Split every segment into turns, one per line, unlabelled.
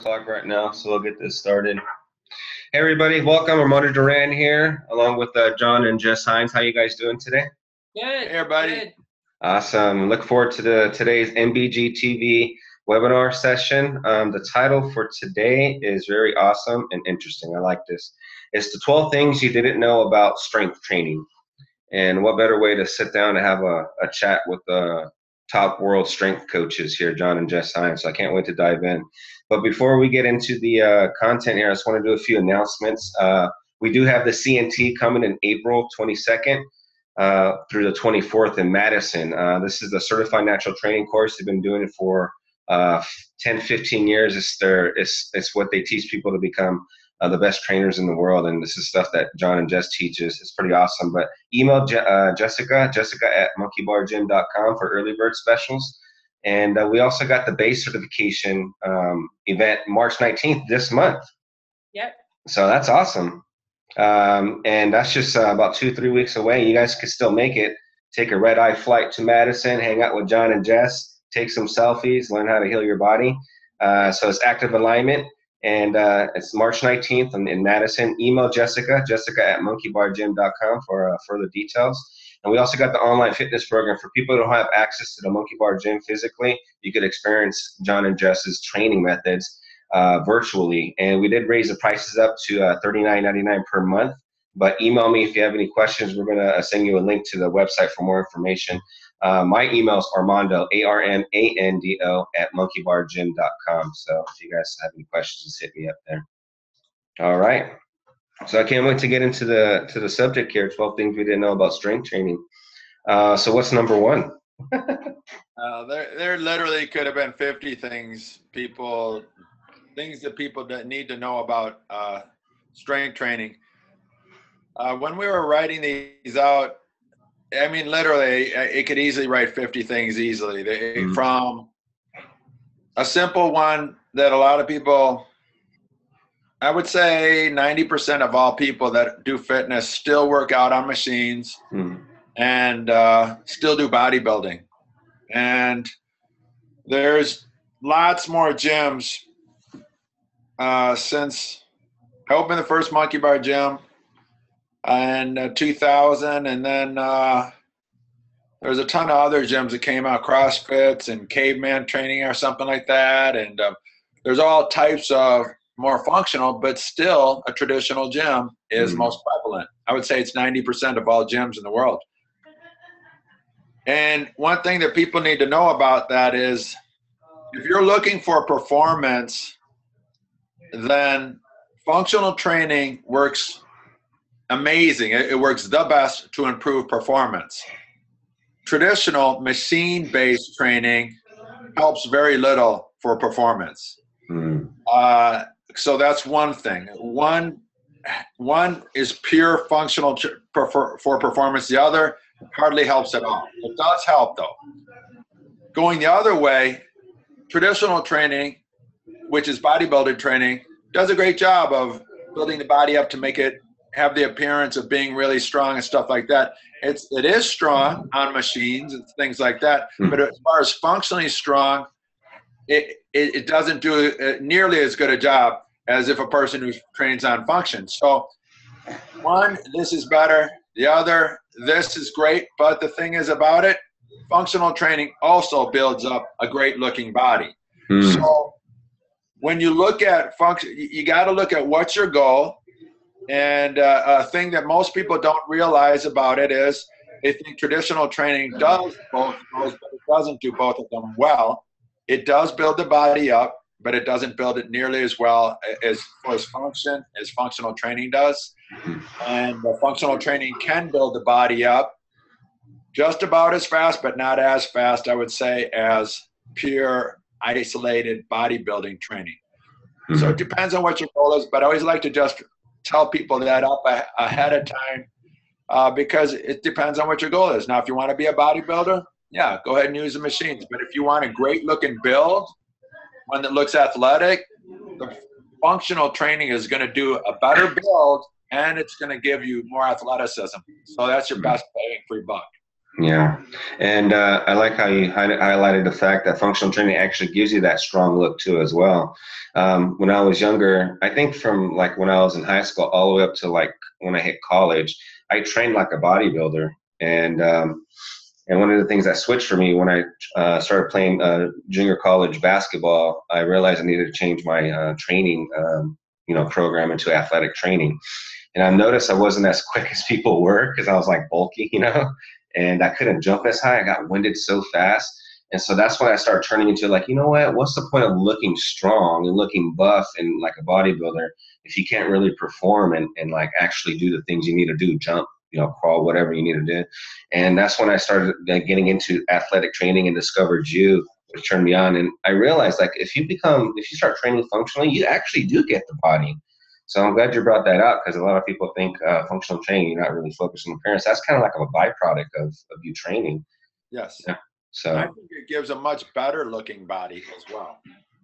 Clock right now, so we'll get this started. Hey everybody, welcome. Armando Duran here, along with John and Jess Hines. How you guys doing today?
Good.
Hey everybody.
Good.
Awesome. Look forward to today's MBG-TV webinar session. The title for today is very awesome and interesting. I like this. It's the 12 things you didn't know about strength training. And what better way to sit down and have a chat with the top world strength coaches here, John and Jess Hines. So I can't wait to dive in. But before we get into the content here, I just want to do a few announcements. We do have the CNT coming in April 22nd through the 24th in Madison. This is the Certified Natural Training course. They've been doing it for 10, 15 years. It's what they teach people to become the best trainers in the world, and this is stuff that John and Jess teaches. It's pretty awesome. But email Jessica at monkeybargym.com for early bird specials. And we also got the base certification event March 19th this month.
Yep.
So that's awesome. And that's just about 2-3 weeks away. You guys could still make it. Take a red-eye flight to Madison, hang out with John and Jess, take some selfies, learn how to heal your body. So it's active alignment. And it's March 19th in Madison. Email Jessica at monkeybargym.com for further details. And we also got the online fitness program for people who don't have access to the Monkey Bar Gym physically. You could experience John and Jess's training methods virtually. And we did raise the prices up to $39.99 per month. But email me if you have any questions. We're going to send you a link to the website for more information. My email is Armando, ARMANDO, at monkeybargym.com. So if you guys have any questions, just hit me up there. All right. So I can't wait to get into the subject here, 12 things we didn't know about strength training. So what's number one?
There literally could have been 50 things that people that need to know about strength training. When we were writing these out, I mean, literally, it could easily write 50 things easily. From a simple one that a lot of people, I would say 90% of all people that do fitness still work out on machines and still do bodybuilding. And there's lots more gyms since I opened the first Monkey Bar Gym in 2000, and then there's a ton of other gyms that came out, CrossFits and caveman training or something like that, and there's all types of more functional, but still a traditional gym is most prevalent. I would say it's 90% of all gyms in the world. And one thing that people need to know about that is if you're looking for performance, then functional training works amazing. It works the best to improve performance. Traditional machine-based training helps very little for performance. So that's one thing. One is pure functional for performance. The other hardly helps at all. It does help though. Going the other way, traditional training, which is bodybuilding training, does a great job of building the body up to make it have the appearance of being really strong and stuff like that. It is strong on machines and things like that, but as far as functionally strong, it doesn't do nearly as good a job as if a person who trains on function. So one, this is better. The other, this is great. But the thing is about it, functional training also builds up a great looking body. So when you look at function, you got to look at what's your goal. And a thing that most people don't realize about it is they think traditional training does both of those, but it doesn't do both of them well. It does build the body up, but it doesn't build it nearly as well as function as functional training does. And functional training can build the body up just about as fast, but not as fast, I would say, as pure isolated bodybuilding training. So it depends on what your goal is, but I always like to just tell people that up ahead of time because it depends on what your goal is. Now, if you want to be a bodybuilder, yeah, go ahead and use the machines. But if you want a great looking build, one that looks athletic, the functional training is going to do a better build and it's going to give you more athleticism. So that's your best bang for your buck.
Yeah, and I like how you highlighted the fact that functional training actually gives you that strong look too as well. When I was younger, I think from like when I was in high school all the way up to like when I hit college, I trained like a bodybuilder, and one of the things that switched for me when I started playing junior college basketball, I realized I needed to change my training, program into athletic training. And I noticed I wasn't as quick as people were because I was like bulky, and I couldn't jump as high. I got winded so fast. And so that's when I started turning into like, you know what? What's the point of looking strong and looking buff and like a bodybuilder if you can't really perform and like actually do the things you need to do, jump, crawl, whatever you need to do. And that's when I started getting into athletic training and discovered you, which turned me on. And I realized like if you start training functionally, you actually do get the body. So I'm glad you brought that up because a lot of people think functional training, you're not really focused on appearance. That's kind of like a byproduct of you training.
Yes.
Yeah.
And I
So
think it gives a much better looking body as well.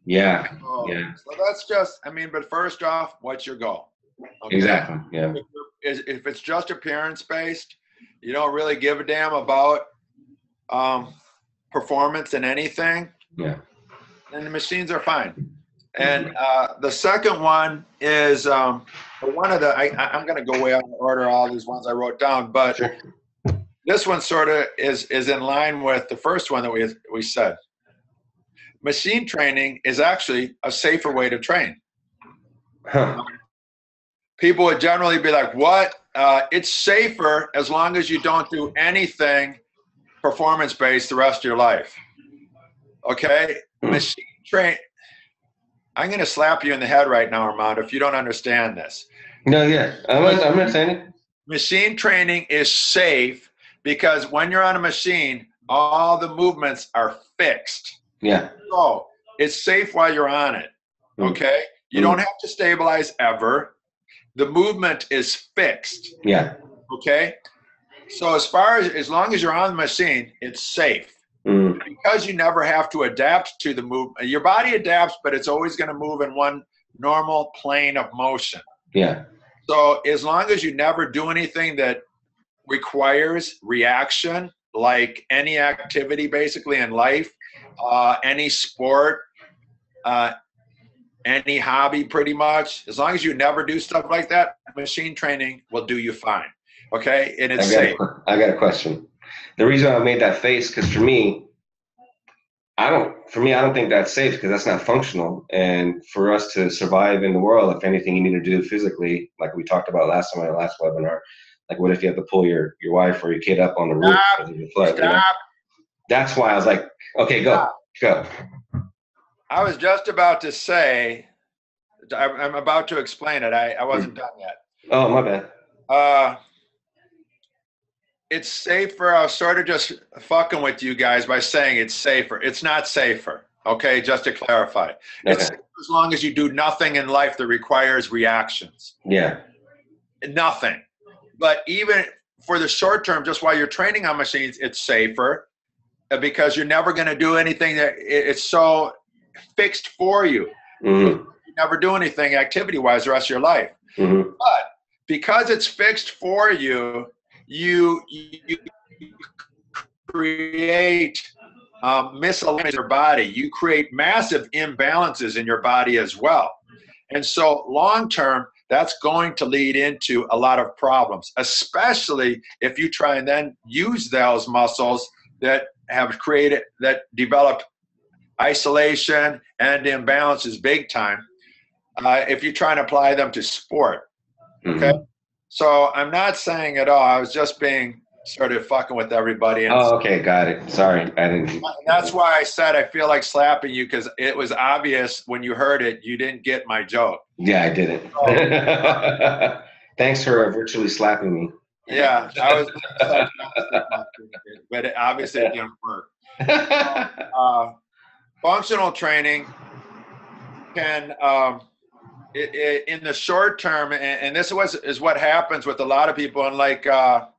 yeah,
So that's just, but first off, what's your goal? Okay?
Exactly. Yeah.
If it's just appearance based, you don't really give a damn about performance in anything.
Yeah.
Then the machines are fine. And the second one is one of the, I'm going to go way out of order, all these ones I wrote down, but
Sure.
this one sort of is in line with the first one that we said. Machine training is actually a safer way to train.
Huh.
People would generally be like, what? It's safer as long as you don't do anything performance-based the rest of your life. Okay? Machine train. I'm going to slap you in the head right now, Armando, if you don't understand this.
No, yeah. I'm not saying it.
Machine training is safe because when you're on a machine, all the movements are fixed.
Yeah.
So it's safe while you're on it. Okay? You don't have to stabilize ever. The movement is fixed.
Yeah.
Okay? So as long as you're on the machine, it's safe. Because you never have to adapt to the movement. Your body adapts, but it's always going to move in one normal plane of motion.
Yeah.
So as long as you never do anything that requires reaction, like any activity basically in life, any sport, any hobby pretty much, as long as you never do stuff like that, machine training will do you fine. Okay? And it's safe.
I got a question. The reason I made that face, because for me, I don't think that's safe because that's not functional. And for us to survive in the world, if anything you need to do physically, like we talked about last time on our last webinar, like what if you have to pull your wife or your kid up on the roof?
Stop.
That's why I was like, okay, go.
I was just about to say, I'm about to explain it. I wasn't done yet.
Oh, my bad.
It's safer. I was sort of just fucking with you guys by saying it's safer. It's not safer. Okay, just to clarify. Okay. It's safer as long as you do nothing in life that requires reactions.
Yeah.
Nothing. But even for the short term, just while you're training on machines, it's safer because you're never going to do anything that it's so fixed for you. You never do anything activity-wise the rest of your life. But because it's fixed for you, you create misalignment in your body. You create massive imbalances in your body as well. And so long term, that's going to lead into a lot of problems, especially if you try and then use those muscles that developed isolation and imbalances big time, if you try and apply them to sport. Okay? So I'm not saying at all. I was just being sort of fucking with everybody. And
okay, got it. Sorry, I didn't.
That's why I said I feel like slapping you because it was obvious when you heard it, you didn't get my joke.
Yeah, I didn't. Thanks for virtually slapping me.
Yeah, I was, but obviously it didn't work. Functional training can. In the short term, and this is what happens with a lot of people, and like at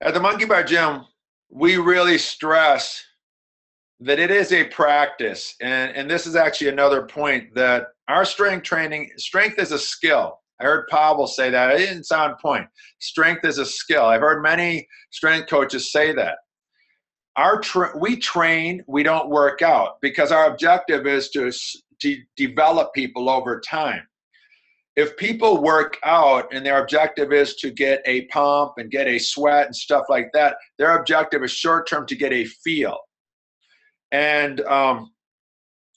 the Monkey Bar Gym, we really stress that it is a practice, and this is actually another point that our strength is a skill, I heard Pavel say that. It didn't sound point. Strength is a skill. I've heard many strength coaches say that. We train, we don't work out, because our objective is to develop people over time. If people work out and their objective is to get a pump and get a sweat and stuff like that, their objective is short-term to get a feel. And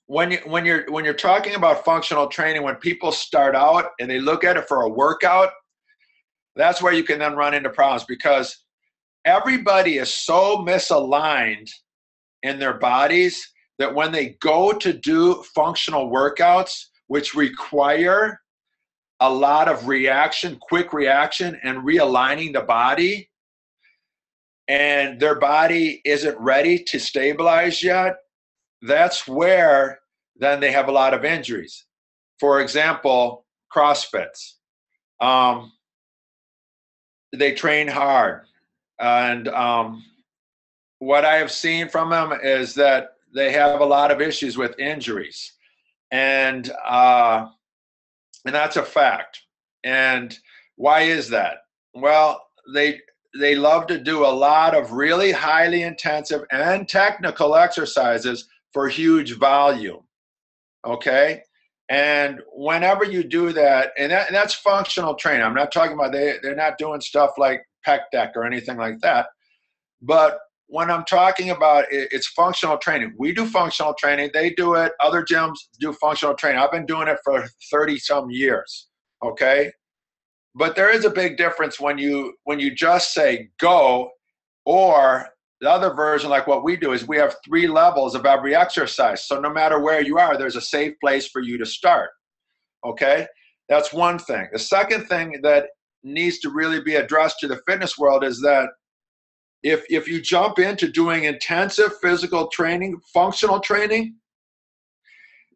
when you're talking about functional training, when people start out and they look at it for a workout, that's where you can then run into problems, because everybody is so misaligned in their bodies that when they go to do functional workouts, which require a lot of reaction, quick reaction, and realigning the body, and their body isn't ready to stabilize yet, that's where then they have a lot of injuries. For example, CrossFits. They train hard. And what I have seen from them is that they have a lot of issues with injuries. And that's a fact. And why is that? Well, they love to do a lot of really highly intensive and technical exercises for huge volume, okay? And whenever you do that, and that's functional training. I'm not talking about, they're not doing stuff like pec deck or anything like that. But when I'm talking about it's functional training. We do functional training. They do it. Other gyms do functional training. I've been doing it for 30-some years, okay? But there is a big difference when you just say go, or the other version, like what we do, is we have 3 levels of every exercise. So no matter where you are, there's a safe place for you to start, okay? That's one thing. The second thing that needs to really be addressed to the fitness world is that if you jump into doing intensive physical training, functional training,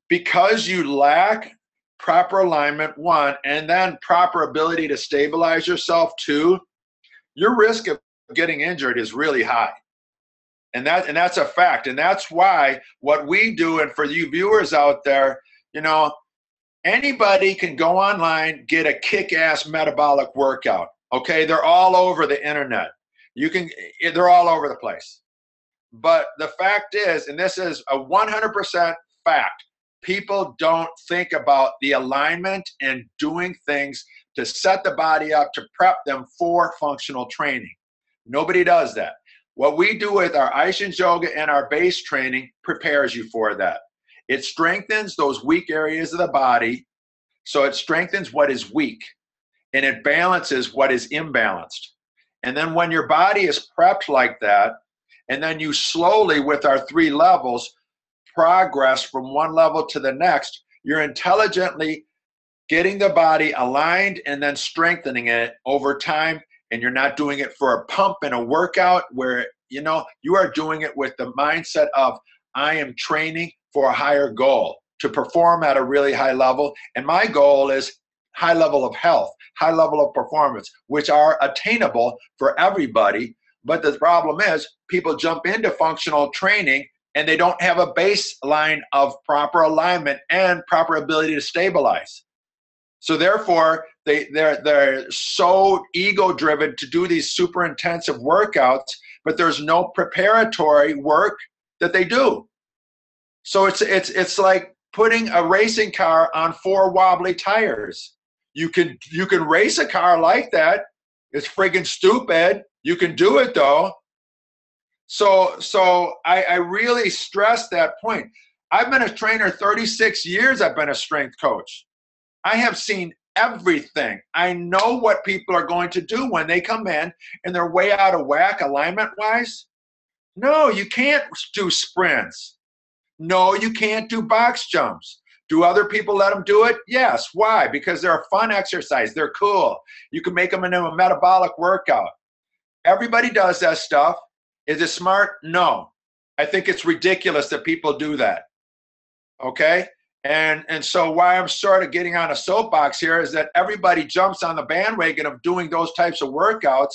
because you lack proper alignment, 1, and then proper ability to stabilize yourself, 2, your risk of getting injured is really high. And that's a fact. And that's why what we do, and for you viewers out there, you know, anybody can go online, get a kick-ass metabolic workout, okay? They're all over the internet. They're all over the place. But the fact is, and this is a 100% fact, people don't think about the alignment and doing things to set the body up to prep them for functional training. Nobody does that. What we do with our Aishin's Yoga and our base training prepares you for that. It strengthens those weak areas of the body, so it strengthens what is weak, and it balances what is imbalanced. And then when your body is prepped like that, and then you slowly, with our 3 levels, progress from one level to the next, you're intelligently getting the body aligned and then strengthening it over time. And you're not doing it for a pump and a workout where, you know, you are doing it with the mindset of, I am training for a higher goal, to perform at a really high level. And my goal is high level of health, high level of performance, which are attainable for everybody. But the problem is people jump into functional training and they don't have a baseline of proper alignment and proper ability to stabilize. So therefore, they're so ego-driven to do these super intensive workouts, but there's no preparatory work that they do. So it's like putting a racing car on 4 wobbly tires. You can race a car like that. It's friggin' stupid. You can do it though. So I really stress that point. I've been a trainer 36 years. I've been a strength coach. I have seen everything. I know what people are going to do when they come in and they're way out of whack alignment-wise. No, you can't do sprints. No, you can't do box jumps. Do other people let them do it? Yes. Why? Because they're a fun exercise. They're cool. You can make them into a metabolic workout. Everybody does that stuff. Is it smart? No. I think it's ridiculous that people do that. Okay? And so why I'm sort of getting on a soapbox here is that everybody jumps on the bandwagon of doing those types of workouts,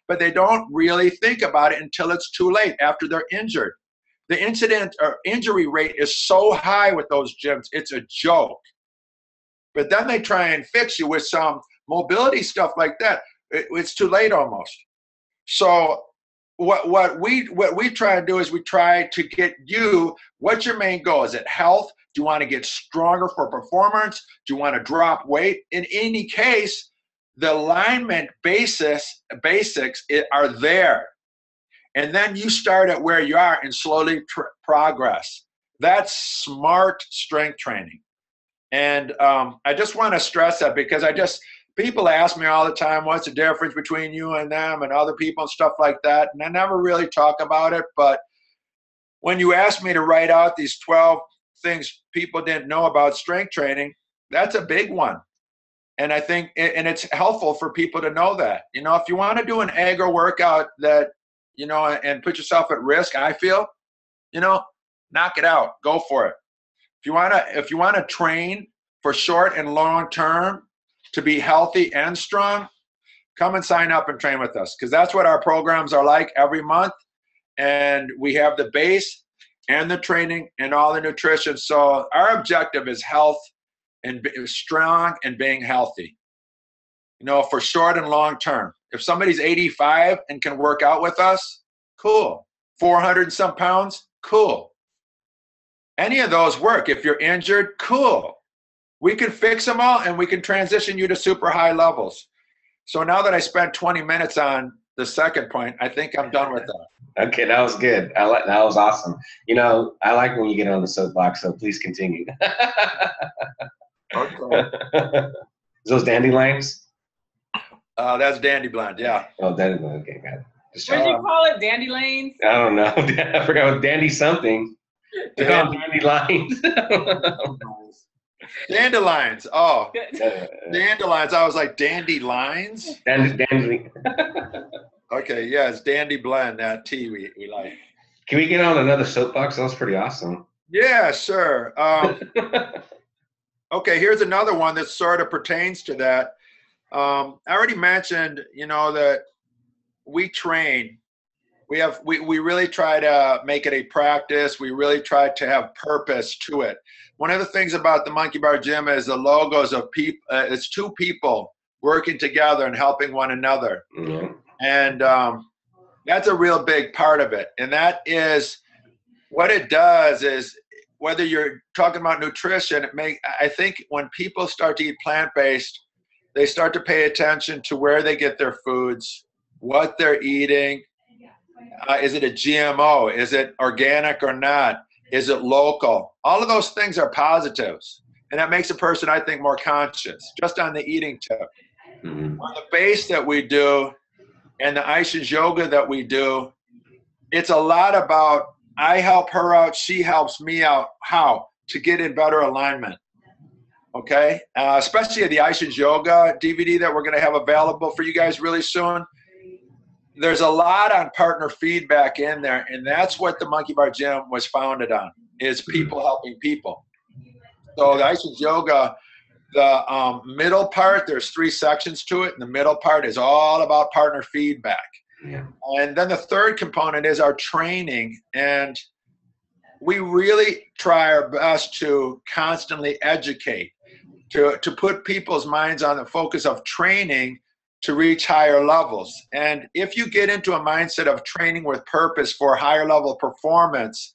but they don't really think about it until it's too late, after they're injured. The incident or injury rate is so high with those gyms, it's a joke. But then they try and fix you with some mobility stuff like that. It's too late almost. So what we try to do is we try to get you, what's your main goal? Is it health? Do you want to get stronger for performance? Do you want to drop weight? In any case, the alignment basics are there. And then you start at where you are and slowly progress. That's smart strength training. And I just want to stress that because people ask me all the time, what's the difference between you and them and other people and stuff like that. And I never really talk about it. But when you ask me to write out these 12 things people didn't know about strength training, that's a big one. And I think, and it's helpful for people to know that, if you want to do an aggro workout that, and put yourself at risk, I feel, knock it out, go for it. If you want to train for short and long term to be healthy and strong, come and sign up and train with us, because that's what our programs are like every month. And we have the base and the training and all the nutrition. So our objective is health and strong and being healthy, for short and long term. If somebody's 85 and can work out with us, cool. 400 and some pounds, cool. Any of those work. If you're injured, cool. We can fix them all and we can transition you to super high levels. So now that I spent 20 minutes on the second point, I think I'm done with that.
Okay, that was good. That was awesome. I like when you get on the soapbox, so please continue.
Okay.
Those dandelions?
That's dandelion, yeah.
Oh, dandelion. Okay, got it.
What did you call it? Dandelions?
I don't know. I forgot what dandy something. They call them dandelions.
Dandelions. Oh, dandelions. I was like, dandelions?
Dandelion.
Okay, yeah, it's dandy blend, that tea we like.
Can we get on another soapbox? That was pretty awesome.
Yeah, sure. Okay, here's another one that sort of pertains to that. I already mentioned, that we train. We really try to make it a practice. We really try to have purpose to it. One of the things about the Monkey Bar Gym is the logos of people. It's two people working together and helping one another. Mm-hmm. And that's a real big part of it. And that is what it does is, whether you're talking about nutrition, I think when people start to eat plant-based, they start to pay attention to where they get their foods, what they're eating. Is it a GMO? Is it organic or not? Is it local? All of those things are positives. And that makes a person, I think, more conscious, just on the eating tip. Mm-hmm. On the base that we do and the Aisha's yoga that we do, it's a lot about I help her out, she helps me out. How? To get in better alignment. Okay? Especially the Aisha's yoga DVD that we're going to have available for you guys really soon. There's a lot on partner feedback in there, and that's what the Monkey Bar Gym was founded on, is people helping people. So the Aisha's yoga, the middle part, there's 3 sections to it, and the middle part is all about partner feedback. Yeah. And then the third component is our training, and we really try our best to constantly educate, to put people's minds on the focus of training to reach higher levels. And if you get into a mindset of training with purpose for higher level performance,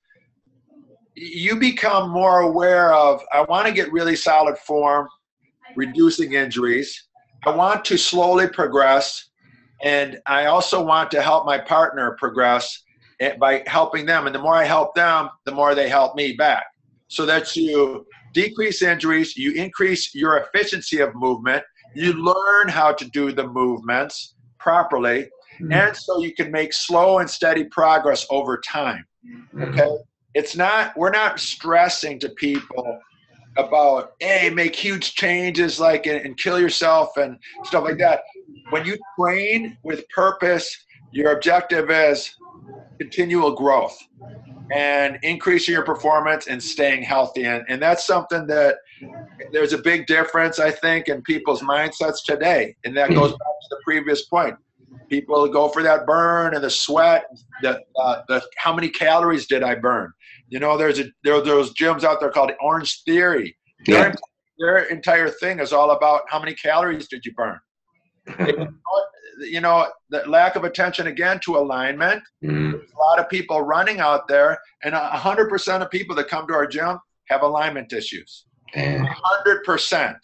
you become more aware of, I want to get really solid form, reducing injuries. I want to slowly progress. And I also want to help my partner progress by helping them. And the more I help them, the more they help me back. So that you decrease injuries, you increase your efficiency of movement, you learn how to do the movements properly, and so you can make slow and steady progress over time. Okay? We're not stressing to people about, hey, make huge changes and kill yourself and stuff like that. When you train with purpose, your objective is continual growth and increasing your performance and staying healthy. And that's something that there's a big difference, I think, in people's mindsets today. And that goes back to the previous point. People go for that burn and the sweat, the how many calories did I burn? There are those gyms out there called Orange Theory.
Yeah.
their entire thing is all about how many calories did you burn. You know, the lack of attention again to alignment. There's a lot of people running out there, and 100% of people that come to our gym have alignment issues.
Damn.
100%.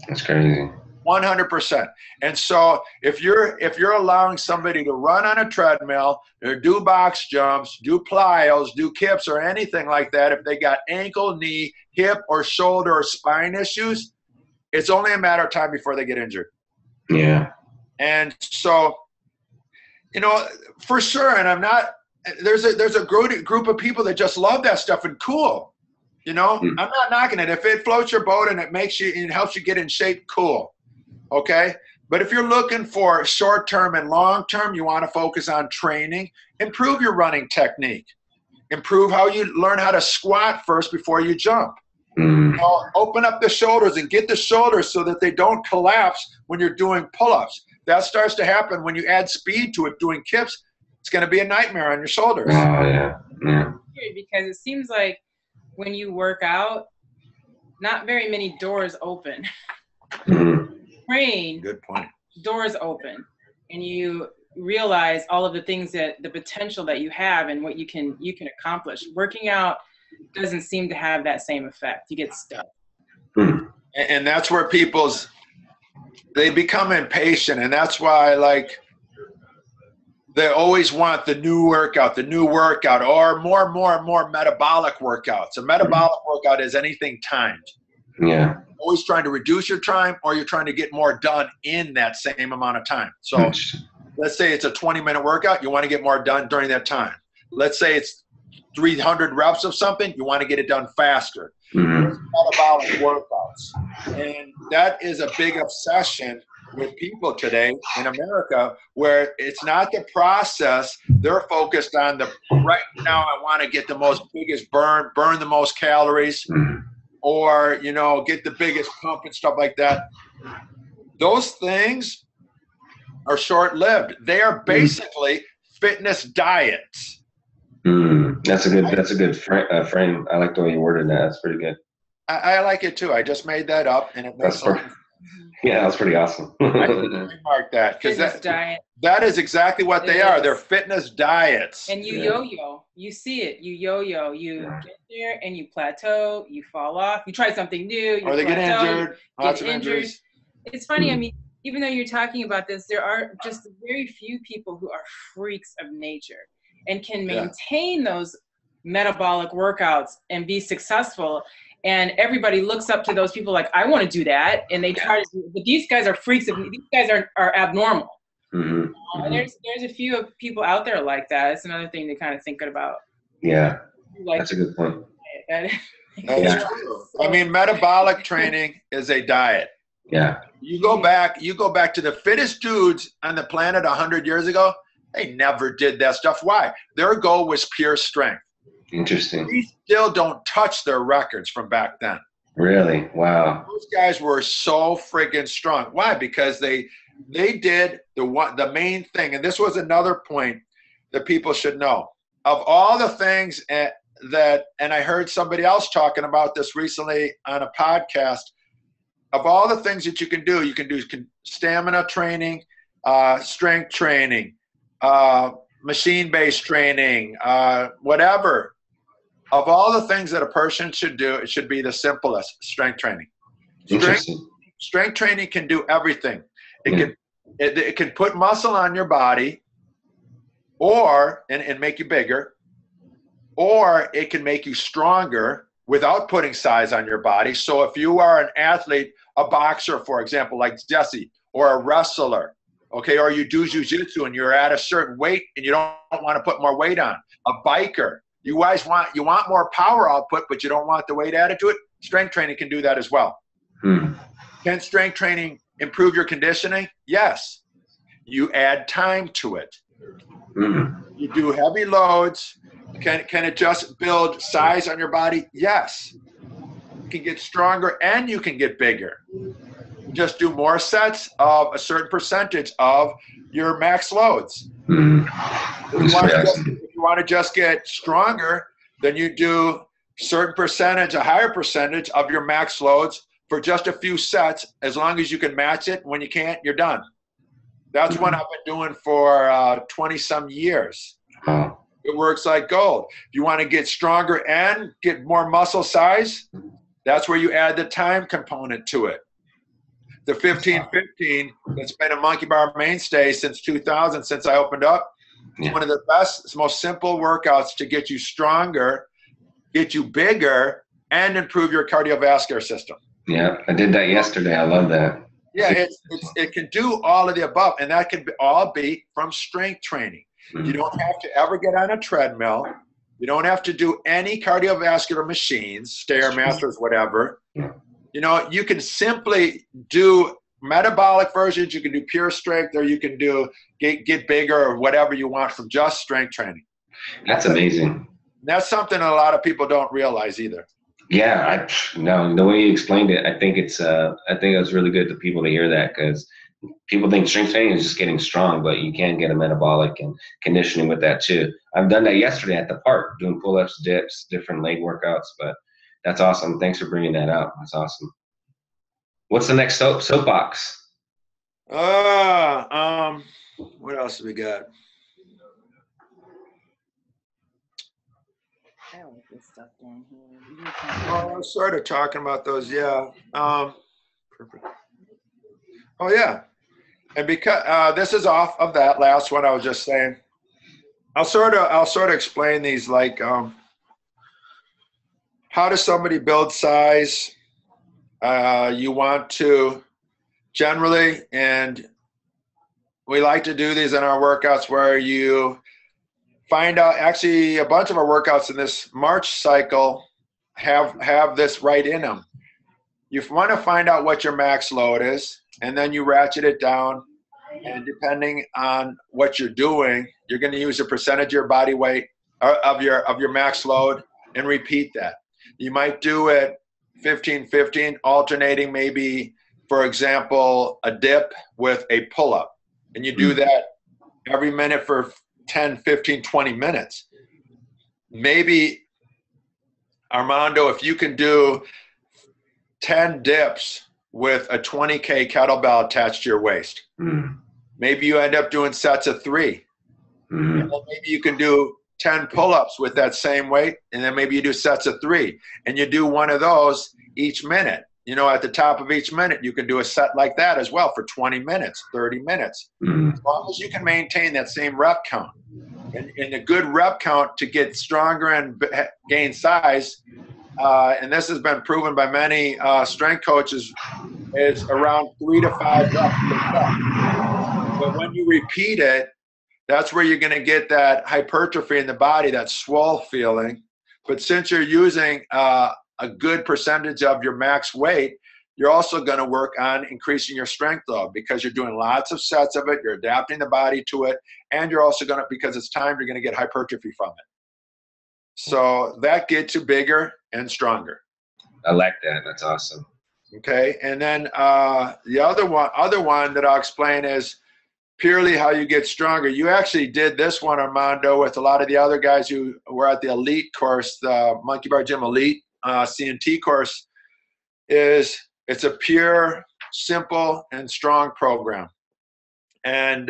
That's crazy.
100%. And so if you're allowing somebody to run on a treadmill or do box jumps, do plyos, do kips or anything like that, if they got ankle, knee, hip or shoulder or spine issues, it's only a matter of time before they get injured.
Yeah.
And so, you know, for sure, and I'm not, there's a group of people that just love that stuff and cool. You know, I'm not knocking it. If it floats your boat and it makes you, and helps you get in shape, cool. Okay. But if you're looking for short-term and long-term, you want to focus on training, improve your running technique, improve how you learn how to squat first before you jump. You know, open up the shoulders and get the shoulders so that they don't collapse when you're doing pull-ups. That starts to happen when you add speed to it doing kips. It's going to be a nightmare on your shoulders.
Oh, yeah. Yeah.
Because it seems like when you work out, not very many doors open. Train,
good point.
doors open, and you realize all of the things that the potential that you have and what you can accomplish. Working out doesn't seem to have that same effect. You get stuck.
And that's where they become impatient, and that's why, like, they always want the new workout, or more metabolic workouts. A metabolic workout is anything timed.
Yeah.
Always trying to reduce your time, or you're trying to get more done in that same amount of time. So let's say it's a 20-minute workout. You want to get more done during that time. Let's say it's 300 reps of something. You want to get it done faster. Metabolic workouts. And that is a big obsession with people today in America, where it's not the process. They're focused on the right now. I want to get the biggest burn the most calories, or, you know, get the biggest pump and stuff like that. Those things are short-lived. They are basically fitness diets.
That's a good frame. I like the way you worded that. That's pretty good.
I like it too. I just made that up, and it makes sense.
Yeah, that's pretty awesome.
I can trademark that, because that is exactly what they are. They're fitness diets.
And you yo-yo. You see it. You yo-yo. You get there and you plateau. You fall off. You try something new.
Or they get injured. Lots of injuries.
It's funny. I mean, even though you're talking about this, there are just very few people who are freaks of nature and can maintain those metabolic workouts and be successful. And everybody looks up to those people like, I want to do that. And they try to do it. But these guys are freaks. These guys are abnormal. And there's a few people out there like that. It's another thing to kind of think about.
Yeah,
like,
that's a good point.
That's true. I mean, metabolic training is a diet.
Yeah.
You go back to the fittest dudes on the planet 100 years ago. They never did that stuff. Why? Their goal was pure strength.
Interesting.
We still don't touch their records from back then.
Really? Wow.
Those guys were so friggin' strong. Why? Because they did the main thing, and this was another point that people should know. Of all the things and I heard somebody else talking about this recently on a podcast. Of all the things that you can do stamina training, strength training, machine-based training, whatever. Of all the things that a person should do, it should be the simplest: strength training. Strength training can do everything. It can put muscle on your body, or and make you bigger, or it can make you stronger without putting size on your body. So if you are an athlete, a boxer, for example, like Jesse, or a wrestler, okay, or you do jiu-jitsu and you're at a certain weight and you don't want to put more weight on, a biker, you want more power output, but you don't want the weight added to it. Strength training can do that as well. Can strength training improve your conditioning? Yes. You add time to it. You do heavy loads. Can it just build size on your body? Yes. You can get stronger and you can get bigger. Just do more sets of a certain percentage of your max loads. If you want to just get stronger, then you do a higher percentage of your max loads for just a few sets, as long as you can match it. When you can't, you're done. That's what I've been doing for 20 some years. It works like gold. If you want to get stronger and get more muscle size, that's where you add the time component to it. The 15-15, that's been a Monkey Bar mainstay since 2000, since I opened up. It's one of the best, most simple workouts to get you stronger, get you bigger, and improve your cardiovascular system.
Yeah, I did that yesterday. I love that.
Yeah, it can do all of the above, and that can all be from strength training. You don't have to ever get on a treadmill. You don't have to do any cardiovascular machines, Stairmasters, whatever. You know, you can simply do metabolic versions. You can do pure strength, or you can do get bigger or whatever you want from just strength training.
That's amazing.
That's something a lot of people don't realize either.
Yeah, no, the way you explained it, I think it was really good to people to hear that, because people think strength training is just getting strong, but you can get a metabolic and conditioning with that too. I've done that yesterday at the park, doing pull-ups, dips, different leg workouts, but that's awesome. Thanks for bringing that out. That's awesome. What's the next soapbox?
What else have we got?
I like this stuff down here.
I was sort of talking about those, yeah. Perfect. Oh yeah, and because this is off of that last one I was just saying, I'll sort of explain these, like how does somebody build size? You want to generally, and we like to do these in our workouts where you find out, actually a bunch of our workouts in this March cycle have this right in them. You want to find out what your max load is, and then you ratchet it down, and depending on what you're doing, you're going to use a percentage of your body weight of your max load and repeat that. You might do it 15-15, alternating maybe, for example, a dip with a pull-up, and you do that every minute for 10, 15, 20 minutes. Maybe, Armando, if you can do 10 dips with a 20K kettlebell attached to your waist, maybe you end up doing sets of 3. And then maybe you can do 10 pull-ups with that same weight, and then maybe you do sets of 3, and you do one of those each minute. You know, at the top of each minute, you can do a set like that as well for 20 minutes, 30 minutes. As long as you can maintain that same rep count. And a good rep count to get stronger and gain size, and this has been proven by many strength coaches, is around 3 to 5 reps per set. But when you repeat it, that's where you're going to get that hypertrophy in the body, that swole feeling. But since you're using a good percentage of your max weight, you're also going to work on increasing your strength load, because you're doing lots of sets of it, you're adapting the body to it, and you're also going to, because it's time, you're going to get hypertrophy from it. So that gets you bigger and stronger.
I like that. That's awesome.
Okay, and then the other one that I'll explain is purely how you get stronger. You actually did this one, Armando, with a lot of the other guys who were at the elite course, the Monkey Bar Gym Elite CNT course. It's a pure, simple, and strong program. And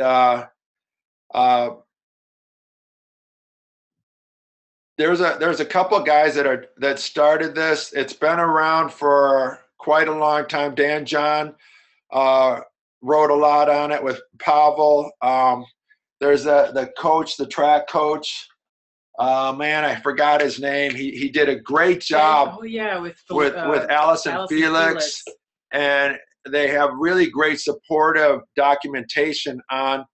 there's a couple guys that started this. It's been around for quite a long time. Dan John wrote a lot on it with Pavel. There's the coach, the track coach. Man, I forgot his name. He did a great job.
Oh yeah, with
Allison Felix, and they have really great supportive documentation on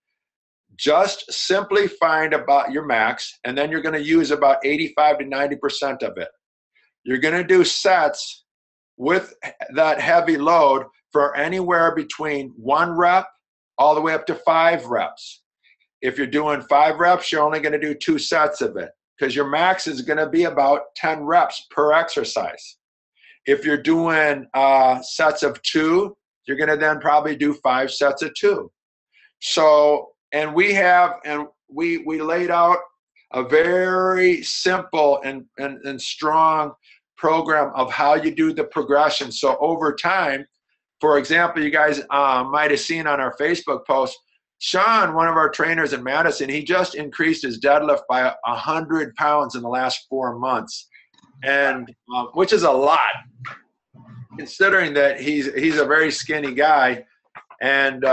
just simply find about your max, and then you're going to use about 85 to 90% of it. You're going to do sets with that heavy load for anywhere between 1 rep all the way up to 5 reps. If you're doing 5 reps, you're only going to do 2 sets of it, because your max is going to be about 10 reps per exercise. If you're doing sets of 2, you're going to then probably do 5 sets of 2. So, and we laid out a very simple and strong program of how you do the progression. So over time, for example, you guys might have seen on our Facebook post, Sean, one of our trainers in Madison, he just increased his deadlift by 100 pounds in the last 4 months, and which is a lot, considering that he's a very skinny guy, and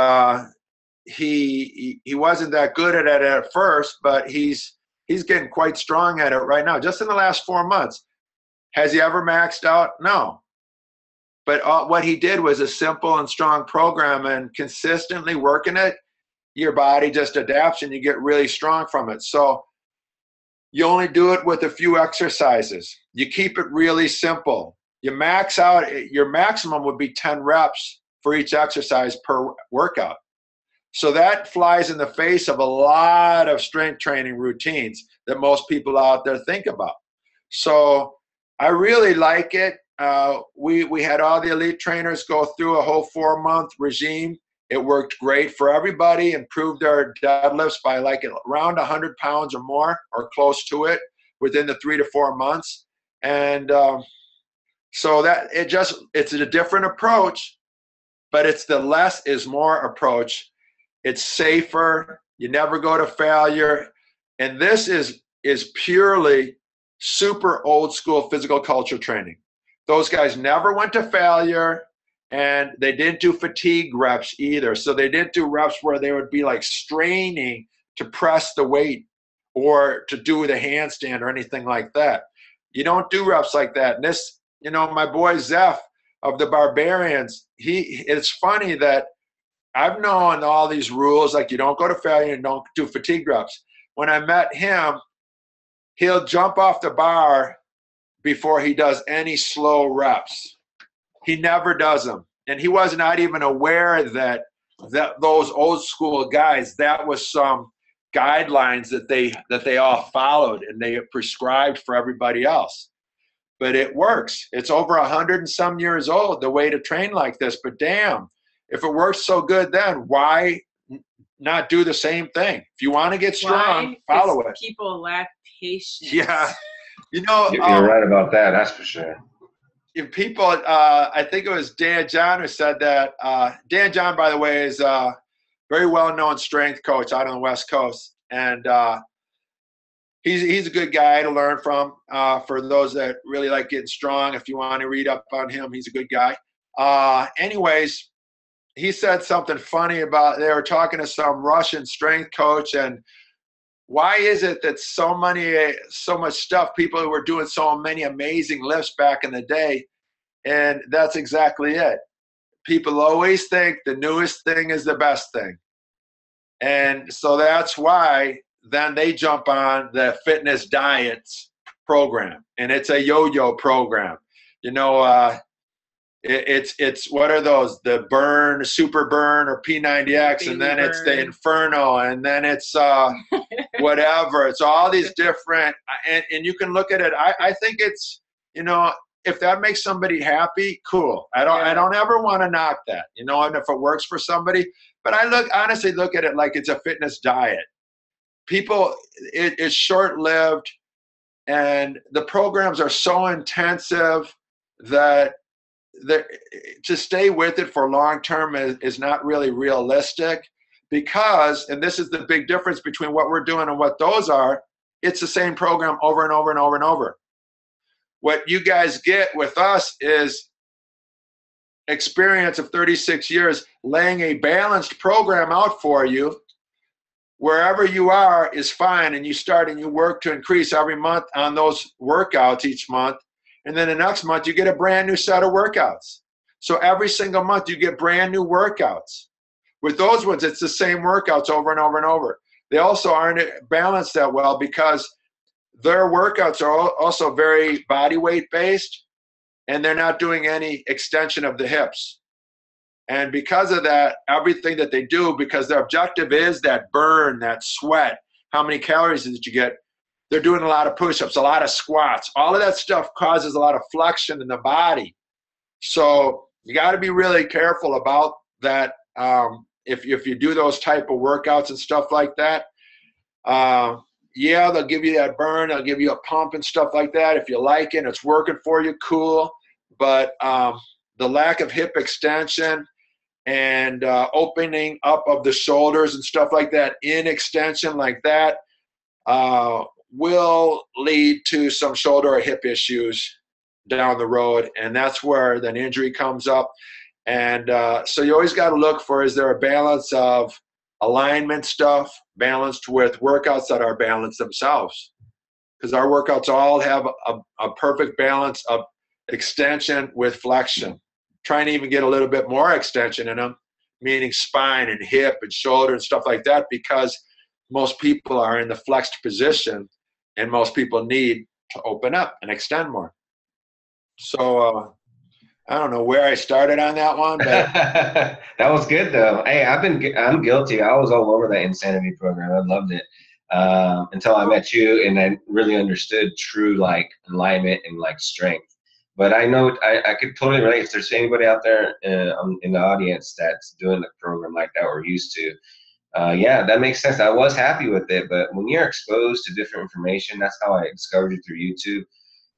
he wasn't that good at it at first, but he's getting quite strong at it right now, just in the last 4 months. Has he ever maxed out? No. But what he did was a simple and strong program, and consistently working it, your body just adapts and you get really strong from it. So you only do it with a few exercises. You keep it really simple. You max out, your maximum would be 10 reps for each exercise per workout. So that flies in the face of a lot of strength training routines that most people out there think about. So I really like it. We had all the elite trainers go through a whole 4-month regime. It worked great for everybody, improved their deadlifts by like around 100 pounds or more, or close to it, within the 3 to 4 months. And so that it's a different approach, but it's the less is more approach. It's safer. You never go to failure. And this is purely super old school physical culture training. Those guys never went to failure, and they didn't do fatigue reps either. So they didn't do reps where they would be like straining to press the weight or to do the handstand or anything like that. You don't do reps like that. And this, my boy Zeph of the Barbarians, it's funny that I've known all these rules, like you don't go to failure and don't do fatigue reps. When I met him, he'll jump off the bar before he does any slow reps. He never does them. And he was not even aware that those old school guys, that was some guidelines that they all followed and they prescribed for everybody else. But it works. It's over 100 and some years old, the way to train like this. But damn, if it works so good, then why not do the same thing? If you want to get strong, follow it.
People lack patience.
Yeah.
You're right about that. That's for sure.
If people, I think it was Dan John who said that. Dan John, by the way, is a very well-known strength coach out on the West Coast. And he's a good guy to learn from for those that really like getting strong. If you want to read up on him, he's a good guy. Anyways, he said something funny about, they were talking to some Russian strength coach, and why is it that so much stuff, people who were doing so many amazing lifts back in the day, and that's exactly it. People always think the newest thing is the best thing. And so that's why then they jump on the fitness diets program, and it's a yo-yo program. It's what are those? The burn, super burn, or P90X, and then it's the Inferno, and then it's whatever. It's all these different, and you can look at it. I think it's, if that makes somebody happy, cool. I don't ever want to knock that, and if it works for somebody. But I honestly look at it like it's a fitness diet. People, it's short-lived, and the programs are so intensive that to stay with it for long term is not really realistic, because, and this is the big difference between what we're doing and what those are, it's the same program over and over and over and over. What you guys get with us is experience of 36 years laying a balanced program out for you. Wherever you are is fine, and you start and you work to increase every month on those workouts each month. And then the next month, you get a brand new set of workouts. So every single month, you get brand new workouts. With those ones, it's the same workouts over and over and over. They also aren't balanced that well because their workouts are also very body weight based, and they're not doing any extension of the hips. And because of that, everything that they do, because their objective is that burn, that sweat, how many calories did you get? They're doing a lot of push-ups, a lot of squats. All of that stuff causes a lot of flexion in the body. So you got to be really careful about that if you do those type of workouts and stuff like that. yeah, they'll give you that burn, they'll give you a pump and stuff like that. If you like it and it's working for you, cool. But the lack of hip extension and opening up of the shoulders and stuff like that in extension like that will lead to some shoulder or hip issues down the road, and that's where then injury comes up. And so you always got to look for, is there a balance of alignment stuff balanced with workouts that are balanced themselves? Because our workouts all have a perfect balance of extension with flexion. Trying to even get a little bit more extension in them, meaning spine and hip and shoulder and stuff like that, because most people are in the flexed position and most people need to open up and extend more. So I don't know where I started on that one, but
that was good though. Hey, I'm guilty. I was all over that insanity program. I loved it until I met you and I really understood true like alignment and like strength. But I know I could totally relate. If there's anybody out there in the audience that's doing a program like that or used to, yeah, that makes sense. I was happy with it, but when you're exposed to different information, that's how I discovered you through YouTube.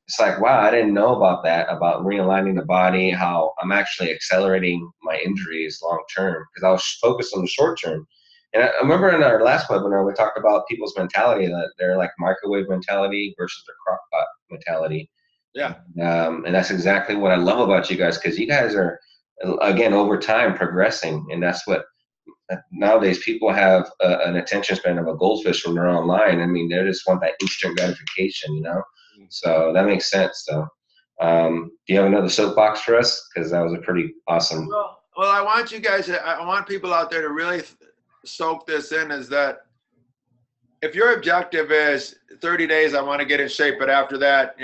It's like, wow, I didn't know about that, about realigning the body, how I'm actually accelerating my injuries long term because I was focused on the short term. And I remember in our last webinar, we talked about people's mentality, that they're like microwave mentality versus the crock pot mentality.
yeah.
And that's exactly what I love about you guys, because you guys are, again, over time progressing. And that's what nowadays people have an attention span of a goldfish when they're online. I mean, they just want that instant gratification, you know? So that makes sense. So do you have another soapbox for us? Because that was a pretty awesome.
Well, I want you guys, I want people out there to really soak this in, is that if your objective is 30 days, I want to get in shape, but after that,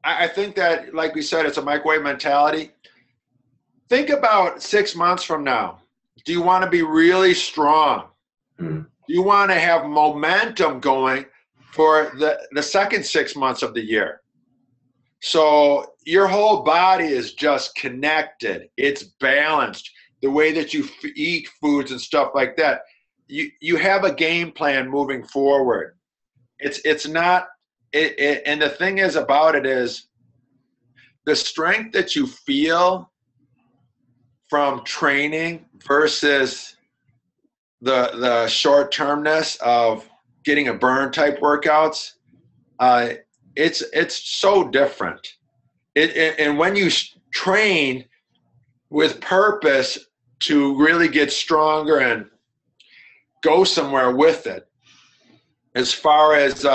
I think that, like we said, it's a microwave mentality. Think about 6 months from now. Do you want to be really strong? Do you want to have momentum going for the second 6 months of the year? So your whole body is just connected. It's balanced. The way that you eat foods and stuff like that. You have a game plan moving forward. It's not, and the thing is about it is the strength that you feel from training versus the short-termness of getting a burn type workouts, it's so different. And when you train with purpose to really get stronger and go somewhere with it, as far as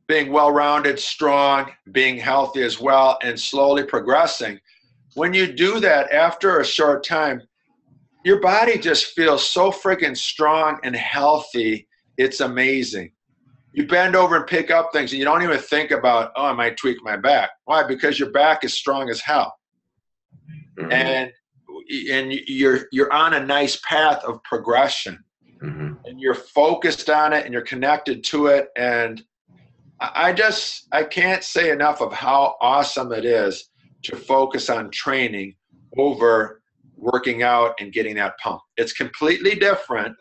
being well-rounded, strong, being healthy as well, and slowly progressing, when you do that after a short time, your body just feels so freaking strong and healthy. It's amazing. You bend over and pick up things and you don't even think about, oh, I might tweak my back. Why? Because your back is strong as hell. And you're on a nice path of progression. And you're focused on it and you're connected to it. And I can't say enough of how awesome it is to focus on training over working out and getting that pump. It's completely different.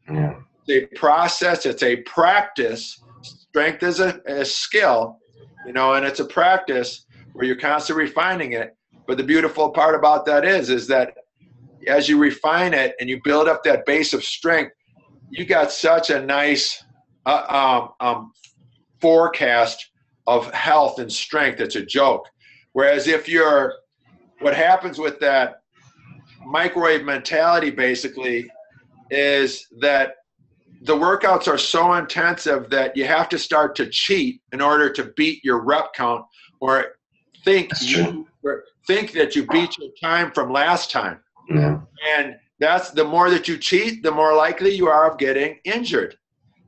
Yeah. It's a process. It's a practice. Strength is a skill, and it's a practice where you're constantly refining it. But the beautiful part about that is that as you refine it and you build up that base of strength, you got such a nice forecast of health and strength. It's a joke. Whereas what happens with that microwave mentality basically is that the workouts are so intensive that you have to start to cheat in order to beat your rep count, or think that you beat your time from last time. Yeah. And that's, the more that you cheat, the more likely you are of getting injured.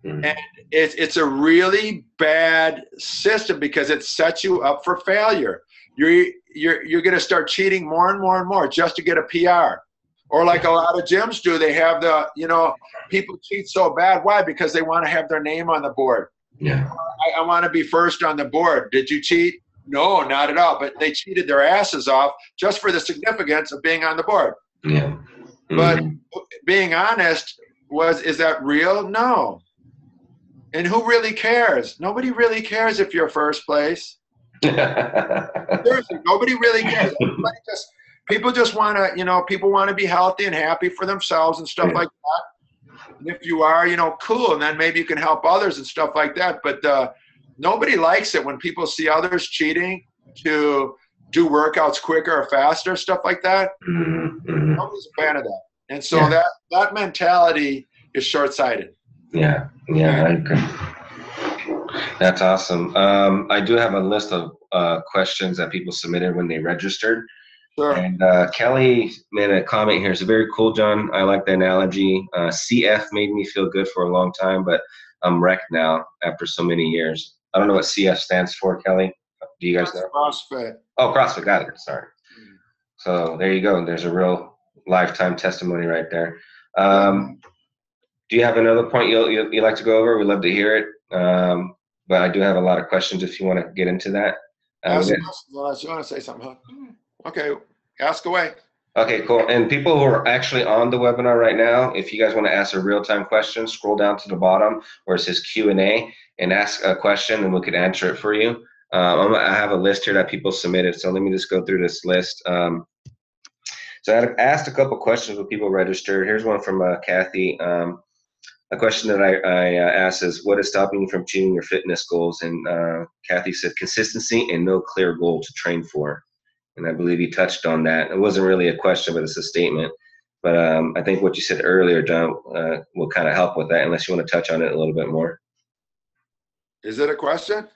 And it's a really bad system because it sets you up for failure. You're going to start cheating more and more and more just to get a PR. Or like a lot of gyms do, they have people cheat so bad. Why? Because they want to have their name on the board. Yeah. I want to be first on the board. Did you cheat? No, not at all. But they cheated their asses off just for the significance of being on the board. Yeah. But being honest, is that real? No. And who really cares? Nobody really cares if you're first place. Seriously, nobody really cares. People just want to, you know, people want to be healthy and happy for themselves and stuff like that. And if you are, you know, cool, and then maybe you can help others and stuff like that. But nobody likes it when people see others cheating to do workouts quicker or faster, stuff like that. Nobody's a fan of that. And so that mentality is short-sighted.
Yeah, I agree. That's awesome. I do have a list of questions that people submitted when they registered.
Sure.
And Kelly made a comment here. It's very cool, John. I like the analogy. CF made me feel good for a long time, but I'm wrecked now after so many years. I don't know what CF stands for, Kelly. Do you guys know?
CrossFit.
Oh, CrossFit. Got it. Sorry. So there you go. There's a real lifetime testimony right there. Do you have another point you'd like to go over? We'd love to hear it. But I do have a lot of questions if you want to get into that.
You want to say something, huh? Okay, ask away.
Okay, cool. And people who are actually on the webinar right now, if you guys want to ask a real-time question, scroll down to the bottom where it says Q&A and ask a question and we could answer it for you. I have a list here that people submitted, so let me just go through this list. So I asked a couple questions with people registered. Here's one from Kathy. A question that I asked is, what is stopping you from achieving your fitness goals? And Kathy said, consistency and no clear goal to train for. And I believe you touched on that. It wasn't really a question, but it's a statement. But I think what you said earlier, John, will kind of help with that, unless you want to touch on it a little bit more.
Is it a question?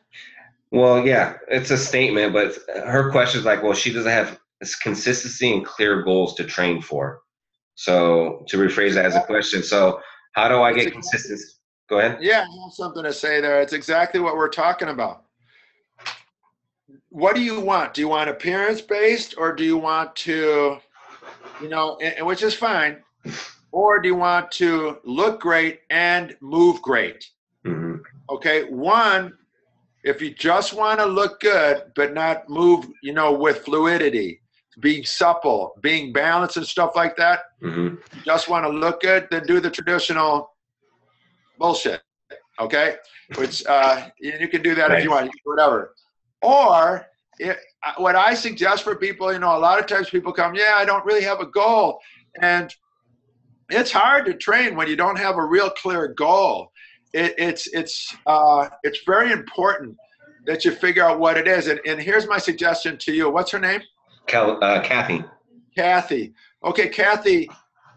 Well, yeah, it's a statement, but her question is like, well, she doesn't have consistency and clear goals to train for. So to rephrase that as a question, so how do I get consistency? Go ahead.
Yeah, I have something to say there. It's exactly what we're talking about. What do you want? Do you want appearance-based, or do you want to, you know, which is fine, or do you want to look great and move great?
Mm-hmm.
Okay, one, if you just want to look good but not move, you know, with fluidity, being supple, being balanced and stuff like that,
mm-hmm.
you just want to look good, then do the traditional bullshit, okay? Which you can do that if you want, whatever. Or what I suggest for people, you know, a lot of times people come, yeah, I don't really have a goal. And it's hard to train when you don't have a real clear goal. It's very important that you figure out what it is. And here's my suggestion to you. What's her name?
Kathy.
Kathy. Okay, Kathy,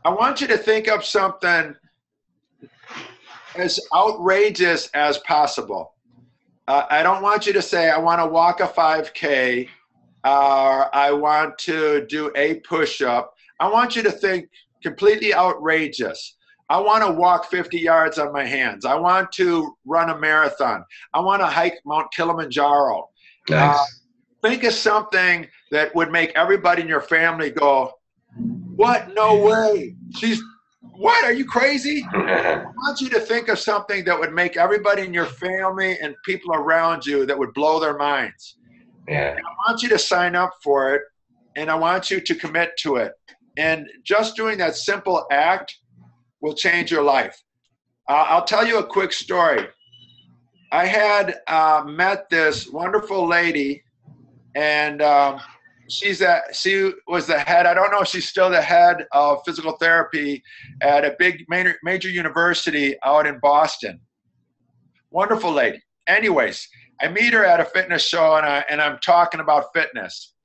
I want you to think of something as outrageous as possible. I don't want you to say, I want to walk a 5K, or I want to do a push-up. I want you to think completely outrageous. I want to walk 50 yards on my hands. I want to run a marathon. I want to hike Mount Kilimanjaro.
Nice.
Think of something that would make everybody in your family go, what? No way. What? Are you crazy? I want you to think of something that would make everybody in your family and people around you that would blow their minds.
Yeah.
And I want you to sign up for it, and I want you to commit to it. And just doing that simple act will change your life. I'll tell you a quick story. I had met this wonderful lady, and she was the head, I don't know if she's still the head of physical therapy at a big major university out in Boston. Wonderful lady. Anyways, I meet her at a fitness show, and I'm talking about fitness.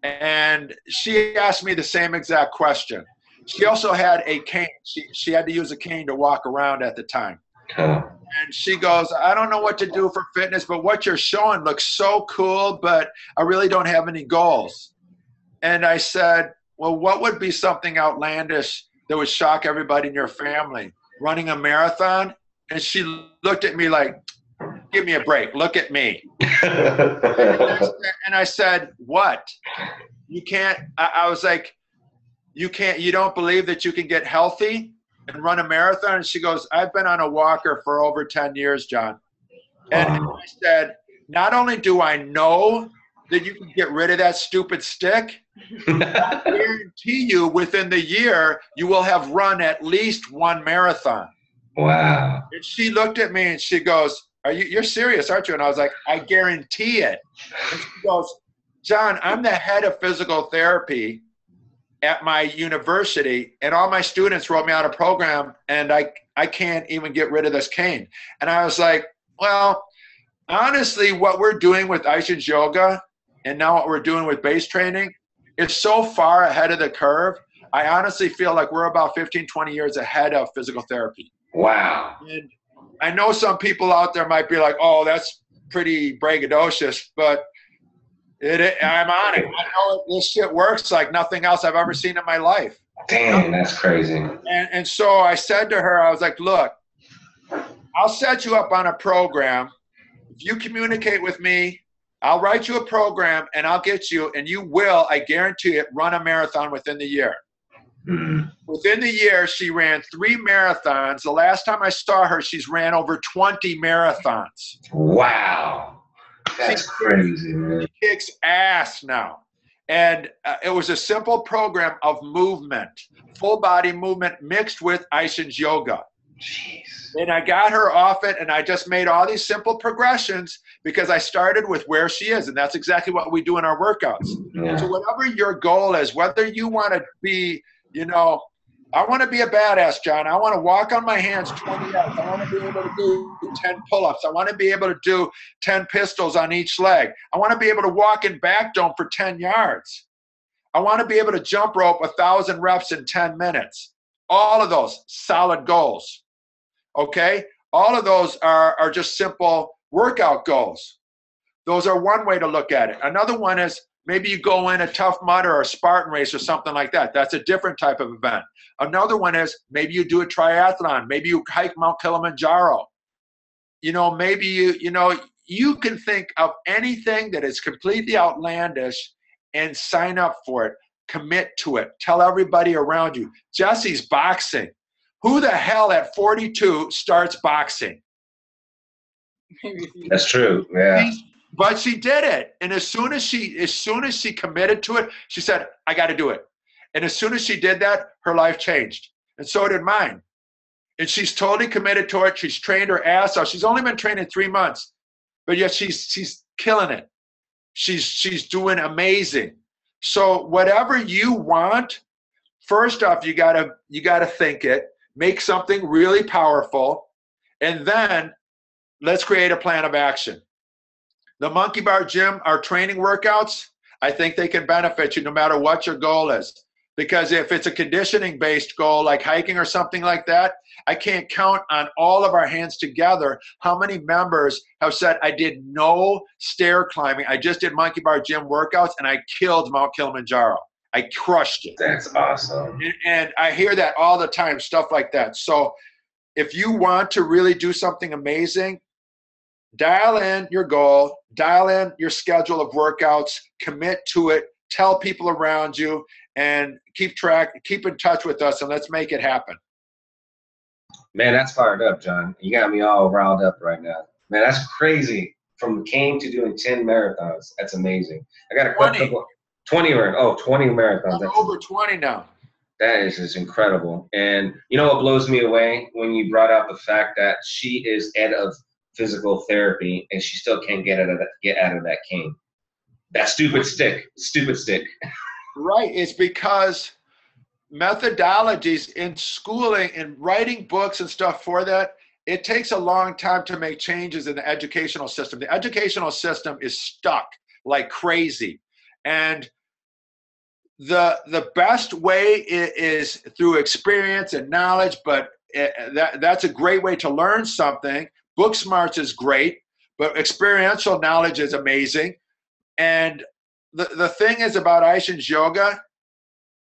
And she asked me the same exact question. She also had a cane. She had to use a cane to walk around at the time.
Oh.
And she goes, I don't know what to do for fitness, but what you're showing looks so cool, but I really don't have any goals. And I said, well, what would be something outlandish that would shock everybody in your family? Running a marathon? And she looked at me like, give me a break. Look at me. And I said, what? You can't, I was like, you don't believe that you can get healthy and run a marathon? And she goes, I've been on a walker for over 10 years, John. And I said, not only do I know that you can get rid of that stupid stick? I guarantee you within the year, you will have run at least 1 marathon.
Wow.
And she looked at me and she goes, you're serious, aren't you? And I was like, I guarantee it. And she goes, John, I'm the head of physical therapy at my university, and all my students wrote me out a program, and I can't even get rid of this cane. And I was like, well, honestly, what we're doing with Aishin's yoga and now what we're doing with base training is so far ahead of the curve. I honestly feel like we're about 15, 20 years ahead of physical therapy.
Wow.
And I know some people out there might be like, oh, that's pretty braggadocious, but I'm on it. I know this shit works like nothing else I've ever seen in my life.
Damn, that's crazy.
And so I said to her, I was like, look, I'll set you up on a program. If you communicate with me, I'll write you a program and I'll get you, and you will, I guarantee it, run a marathon within the year. Within the year, she ran 3 marathons. The last time I saw her, she's ran over 20 marathons.
Wow. That's crazy, man.
She kicks ass now. And it was a simple program of movement, full body movement mixed with Aishin's yoga.
Jeez.
And I got her off it, and I just made all these simple progressions because I started with where she is, and that's exactly what we do in our workouts.
Yeah.
So whatever your goal is, whether you want to be, you know, I want to be a badass, John. I want to walk on my hands 20 reps. I want to be able to do 10 pull-ups. I want to be able to do 10 pistols on each leg. I want to be able to walk in back dome for 10 yards. I want to be able to jump rope 1,000 reps in 10 minutes. All of those solid goals, okay? All of those are just simple workout goals. Those are one way to look at it. Another one is maybe you go in a Tough Mudder or a Spartan race or something like that. That's a different type of event. Another one is maybe you do a triathlon. Maybe you hike Mount Kilimanjaro. You know, maybe you can think of anything that is completely outlandish and sign up for it. Commit to it. Tell everybody around you. Jesse's boxing. Who the hell at 42 starts boxing?
That's true. Yeah.
But she did it. And as soon as she committed to it, she said, I got to do it. And as soon as she did that, her life changed. And so did mine. And she's totally committed to it. She's trained her ass off. She's only been training 3 months, but yet she's killing it. She's doing amazing. So whatever you want, first off, you gotta think it, make something really powerful, and then let's create a plan of action. The Monkey Bar Gym, our training workouts, I think they can benefit you no matter what your goal is. Because if it's a conditioning-based goal like hiking or something like that, I can't count on all of our hands together how many members have said, I did no stair climbing. I just did Monkey Bar Gym workouts, and I killed Mount Kilimanjaro. I crushed it.
That's awesome.
And I hear that all the time, stuff like that. So if you want to really do something amazing, dial in your goal, dial in your schedule of workouts, commit to it, tell people around you, and keep in touch with us, and let's make it happen.
Man, that's fired up, John. You got me all riled up right now. Man, that's crazy. From cane to doing 10 marathons. That's amazing. I got a couple 20 marathons.
I'm over 20 now.
That is just incredible. And you know what blows me away when you brought out the fact that she is head of physical therapy and she still can't get out of that cane. That stupid stick.
Right. It's because methodologies in schooling and writing books and stuff for that, it takes a long time to make changes in the educational system. The educational system is stuck like crazy. And the best way is through experience and knowledge, but that's a great way to learn something. Book smarts is great, but experiential knowledge is amazing. And the thing is about Aishin's yoga,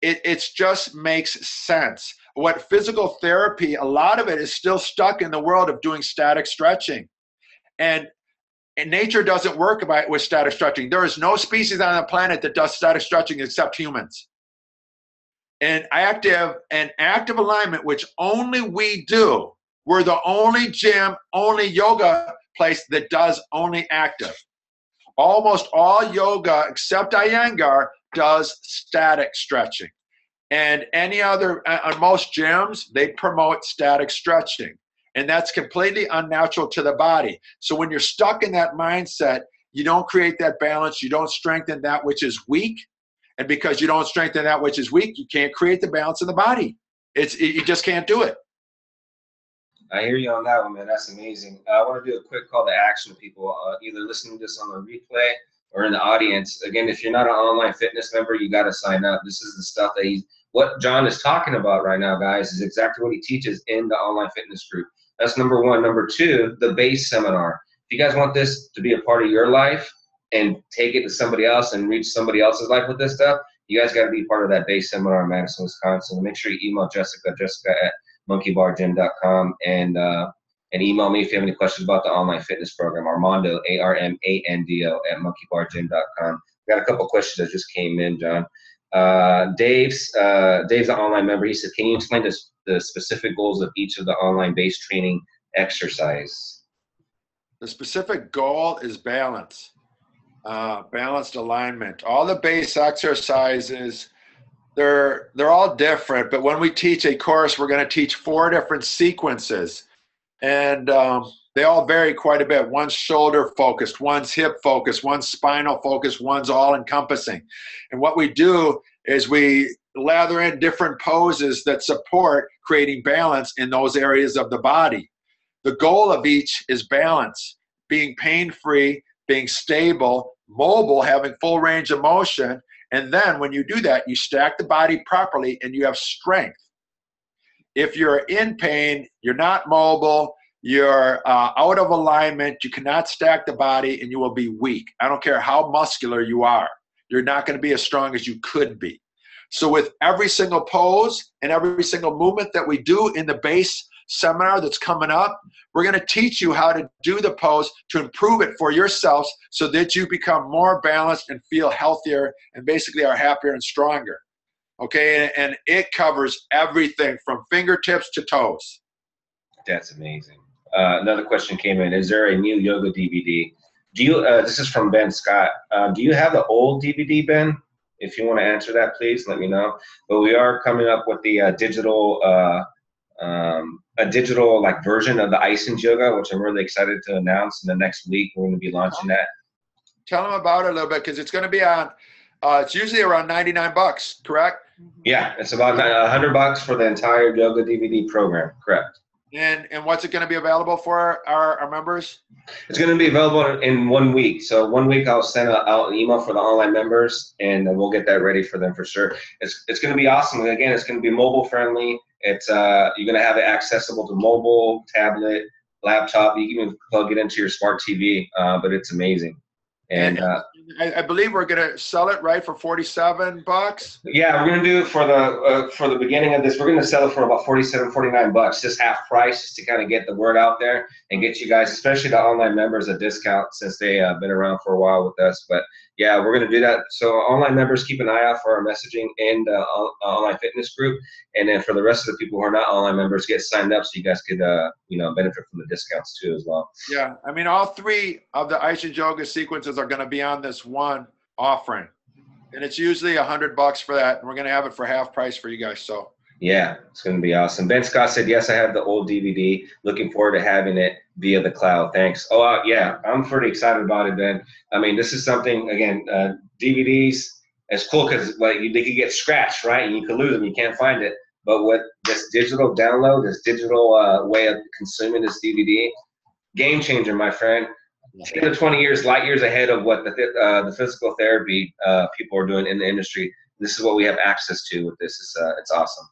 it just makes sense. What physical therapy, a lot of it is still stuck in the world of doing static stretching. And nature doesn't work with static stretching. There is no species on the planet that does static stretching except humans. And active alignment, which only we do, we're the only gym, only yoga place that does only active. Almost all yoga, except Iyengar, does static stretching. And any other, on most gyms, they promote static stretching. And that's completely unnatural to the body. So when you're stuck in that mindset, you don't create that balance, you don't strengthen that which is weak. And because you don't strengthen that which is weak, you can't create the balance in the body. You just can't do it.
I hear you on that one, man. That's amazing. I want to do a quick call to action to people, either listening to this on the replay or in the audience. Again, if you're not an online fitness member, you got to sign up. This is the stuff that what John is talking about right now, guys, is exactly what he teaches in the online fitness group. That's number one. Number two, the base seminar. If you guys want this to be a part of your life and take it to somebody else and reach somebody else's life with this stuff, you guys got to be part of that base seminar in Madison, Wisconsin. Make sure you email Jessica at monkeybargym.com, and email me if you have any questions about the online fitness program. Armando, Armando at monkeybargym.com. Got a couple questions that just came in, John. Dave's an online member. He said, can you explain the specific goals of each of the online base training exercise?
The specific goal is balance, balanced alignment. All the base exercises, they're all different, but when we teach a course, we're going to teach 4 different sequences, and they all vary quite a bit. One's shoulder focused, one's hip focused, one's spinal focused, one's all encompassing. And what we do is we lather in different poses that support creating balance in those areas of the body. The goal of each is balance, being pain-free, being stable, mobile, having full range of motion. And then when you do that, you stack the body properly and you have strength. If you're in pain, you're not mobile, you're out of alignment, you cannot stack the body, and you will be weak. I don't care how muscular you are. You're not going to be as strong as you could be. So with every single pose and every single movement that we do in the base seminar that's coming up, we're going to teach you how to do the pose to improve it for yourselves so that you become more balanced and feel healthier and basically are happier and stronger. Okay, and it covers everything from fingertips to toes.
That's amazing. Another question came in. Is there a new yoga DVD? Do you? This is from Ben Scott. Do you have the old DVD, Ben? If you want to answer that, please let me know. But we are coming up with the digital like version of the Icing Yoga, which I'm really excited to announce in the next week. We're going to be launching that.
Tell them about it a little bit, because it's going to be on. It's usually around $99, correct?
Yeah, it's about $100 for the entire yoga DVD program. Correct.
And what's it going to be available for our members?
It's going to be available in 1 week. So 1 week I'll send out an email for the online members, and we'll get that ready for them for sure. It's going to be awesome. Again, it's going to be mobile friendly. It's you're going to have it accessible to mobile, tablet, laptop. You can even plug it into your smart TV, but it's amazing. And
I believe we're going to sell it right for $47.
Yeah, we're going to do it for the beginning of this. We're going to sell it for about $47, $49, just half price, just to kind of get the word out there and get you guys, especially the online members, a discount since they have been around for a while with us. But yeah, we're going to do that. So online members, keep an eye out for our messaging in the online fitness group, and then for the rest of the people who are not online members, get signed up so you guys could benefit from the discounts too as well.
Yeah, I mean, all 3 of the Icing Yoga sequences are going to be on this one offering, and it's usually $100 for that, and we're going to have it for half price for you guys. So
yeah, it's going to be awesome. Ben Scott said, yes, I have the old DVD. Looking forward to having it via the cloud. Thanks. Oh, yeah, I'm pretty excited about it, Ben. I mean, this is something, again, DVDs, it's cool because they could get scratched, right? And you can lose them. You can't find it. But with this digital download, this digital way of consuming this DVD, game changer, my friend. 10 to 20 years, light years ahead of what the physical therapy people are doing in the industry. This is what we have access to with this. It's awesome.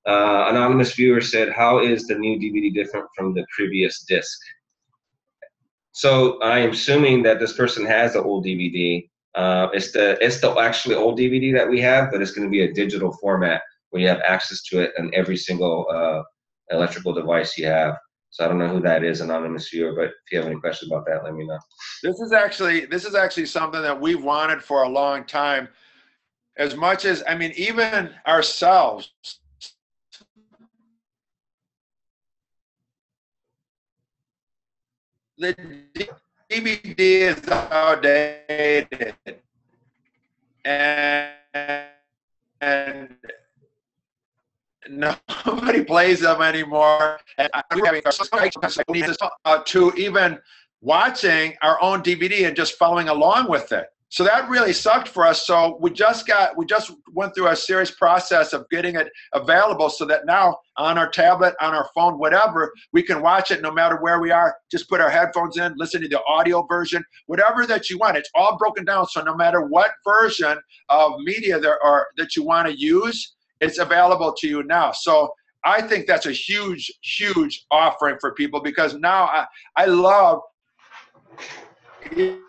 Anonymous viewer said, how is the new DVD different from the previous disc? So I am assuming that this person has the old DVD. It's the actually old DVD that we have, but it's going to be a digital format where you have access to it on every single electrical device you have. So I don't know who that is, anonymous viewer, but if you have any questions about that, let me know.
This is actually something that we've wanted for a long time. As much as, I mean, even ourselves, DVD is outdated, and nobody plays them anymore. And to even watching our own DVD and just following along with it. So that really sucked for us. So we just went through a serious process of getting it available so that now on our tablet, on our phone, whatever, we can watch it no matter where we are. Just put our headphones in, listen to the audio version, whatever that you want. It's all broken down. So no matter what version of media there are that you want to use, it's available to you now. So I think that's a huge, huge offering for people, because now I love, even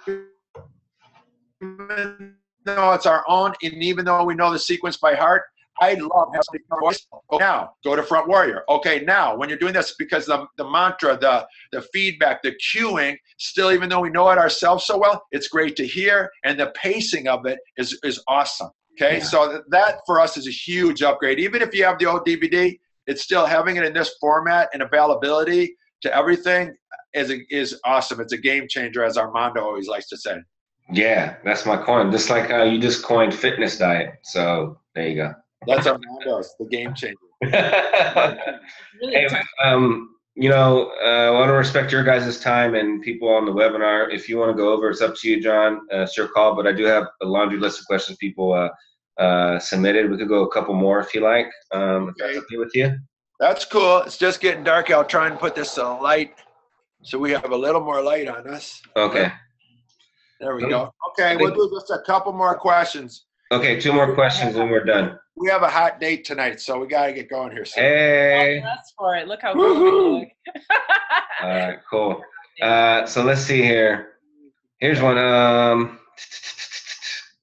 though it's our own, and even though we know the sequence by heart, I love having a voice. Now, go to Front Warrior. Okay, now, when you're doing this, because the mantra, the feedback, the cueing, still, even though we know it ourselves so well, it's great to hear, and the pacing of it is awesome. Okay, yeah. So that for us is a huge upgrade. Even if you have the old DVD, it's still having it in this format and availability to everything is awesome. It's a game changer, as Armando always likes to say.
Yeah, that's my coin. Just like how you just coined fitness diet. So there you go.
That's Armando's, the game changer.
Hey, you know, I want to respect your guys' time and people on the webinar. If you want to go over, it's up to you, John. It's your call, but I do have a laundry list of questions people submitted. We could go a couple more if you like, if that's okay with you.
That's cool. It's just getting dark. I'll try and put this light so we have a little more light on us.
Okay.
There we go. Okay, we'll do just a couple more questions.
Okay, 2 more questions and we're done.
We have a hot date tonight, so we got to get going here soon.
Hey.
That's for it. Look how cool we look.
All right, cool. So let's see here. Here's one. Let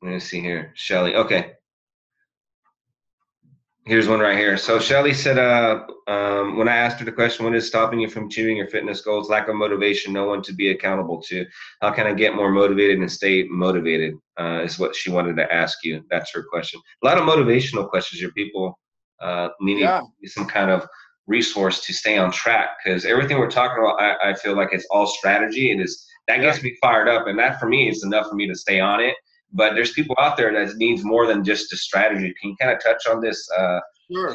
me see here. Shelly. Okay. Here's one right here. So Shelly said, when I asked her the question, what is stopping you from achieving your fitness goals? Lack of motivation, no one to be accountable to. How can I get more motivated and stay motivated? Is what she wanted to ask you. That's her question. A lot of motivational questions here. People needing some kind of resource to stay on track, because everything we're talking about, I feel like it's all strategy. It is, that gets me fired up, and that for me is enough for me to stay on it. But there's people out there that needs more than just a strategy. Can you kind of touch on this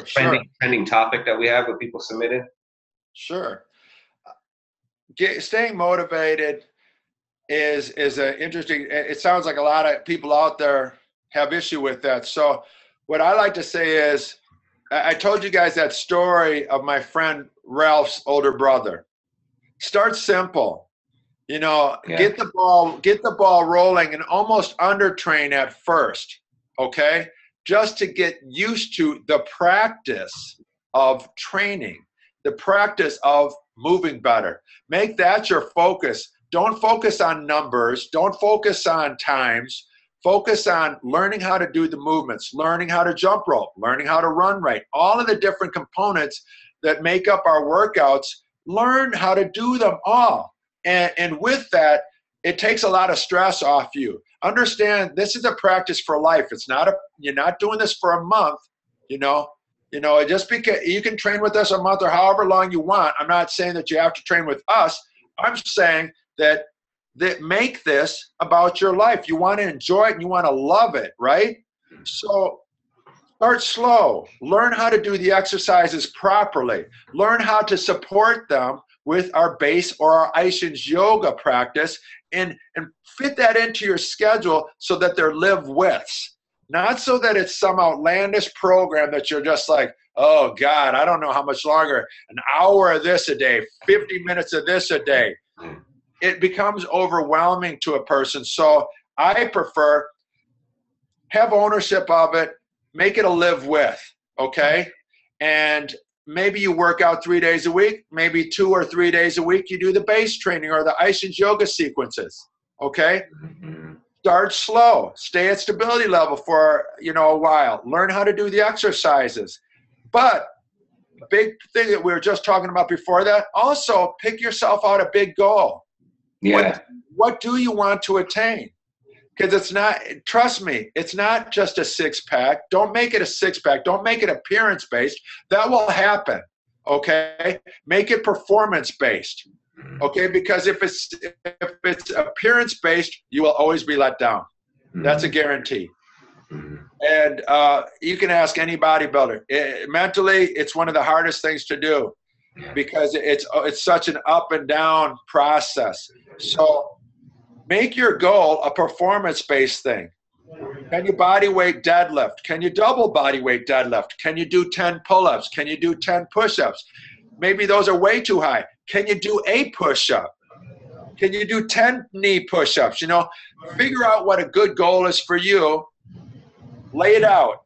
trending topic that we have with people submitted?
Sure. Staying motivated is an interesting. It sounds like a lot of people out there have issue with that. So what I like to say is, I told you guys that story of my friend Ralph's older brother. Start simple. You know, get the ball rolling and almost undertrain at first, okay? Just to get used to the practice of training, the practice of moving better. Make that your focus. Don't focus on numbers. Don't focus on times. Focus on learning how to do the movements, learning how to jump rope, learning how to run right. All of the different components that make up our workouts, learn how to do them all. And with that, it takes a lot of stress off you. Understand, this is a practice for life. It's not you're not doing this for a month, you know, just because you can train with us a month or however long you want. I'm not saying that you have to train with us. I'm saying that make this about your life. You want to enjoy it and you want to love it, right? So start slow. Learn how to do the exercises properly. Learn how to support them with our base or our Aishin's yoga practice, and fit that into your schedule so that they're live withs. Not so that it's some outlandish program that you're just like, oh God, I don't know how much longer, an hour of this a day, 50 minutes of this a day. It becomes overwhelming to a person. So I prefer have ownership of it, make it a live with, okay? And maybe you work out 3 days a week, maybe 2 or 3 days a week, you do the base training or the Aishin's yoga sequences, okay? Start slow, stay at stability level for, a while, learn how to do the exercises. But the big thing that we were just talking about before that, also pick yourself out a big goal.
Yeah.
What do you want to attain? Because it's not, trust me, it's not just a six-pack. Don't make it a six-pack. Don't make it appearance-based. That will happen, okay? Make it performance-based, Okay, because if it's appearance based, you will always be let down. That's a guarantee. And you can ask any bodybuilder. Mentally, it's one of the hardest things to do because it's such an up and down process. So make your goal a performance-based thing. Can you body weight deadlift? Can you double body weight deadlift? Can you do 10 pull-ups? Can you do 10 push-ups? Maybe those are way too high. Can you do a push-up? Can you do 10 knee push-ups? You know, figure out what a good goal is for you. Lay it out.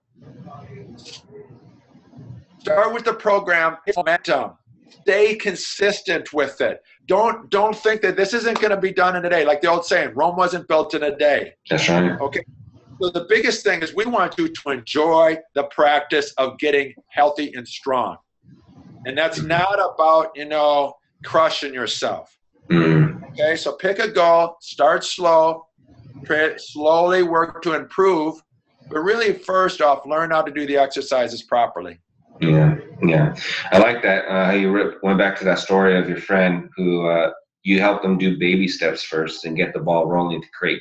Start with the program. It's momentum. Stay consistent with it. Don't think that this isn't going to be done in a day. Like the old saying, Rome wasn't built in a day.
That's right.
Okay. So the biggest thing is we want you to enjoy the practice of getting healthy and strong. And that's not about, you know, crushing yourself. Okay, so pick a goal, start slow, slowly work to improve, but really first off, learn how to do the exercises properly.
Yeah. I like that. How you went back to that story of your friend who you helped them do baby steps first and get the ball rolling to create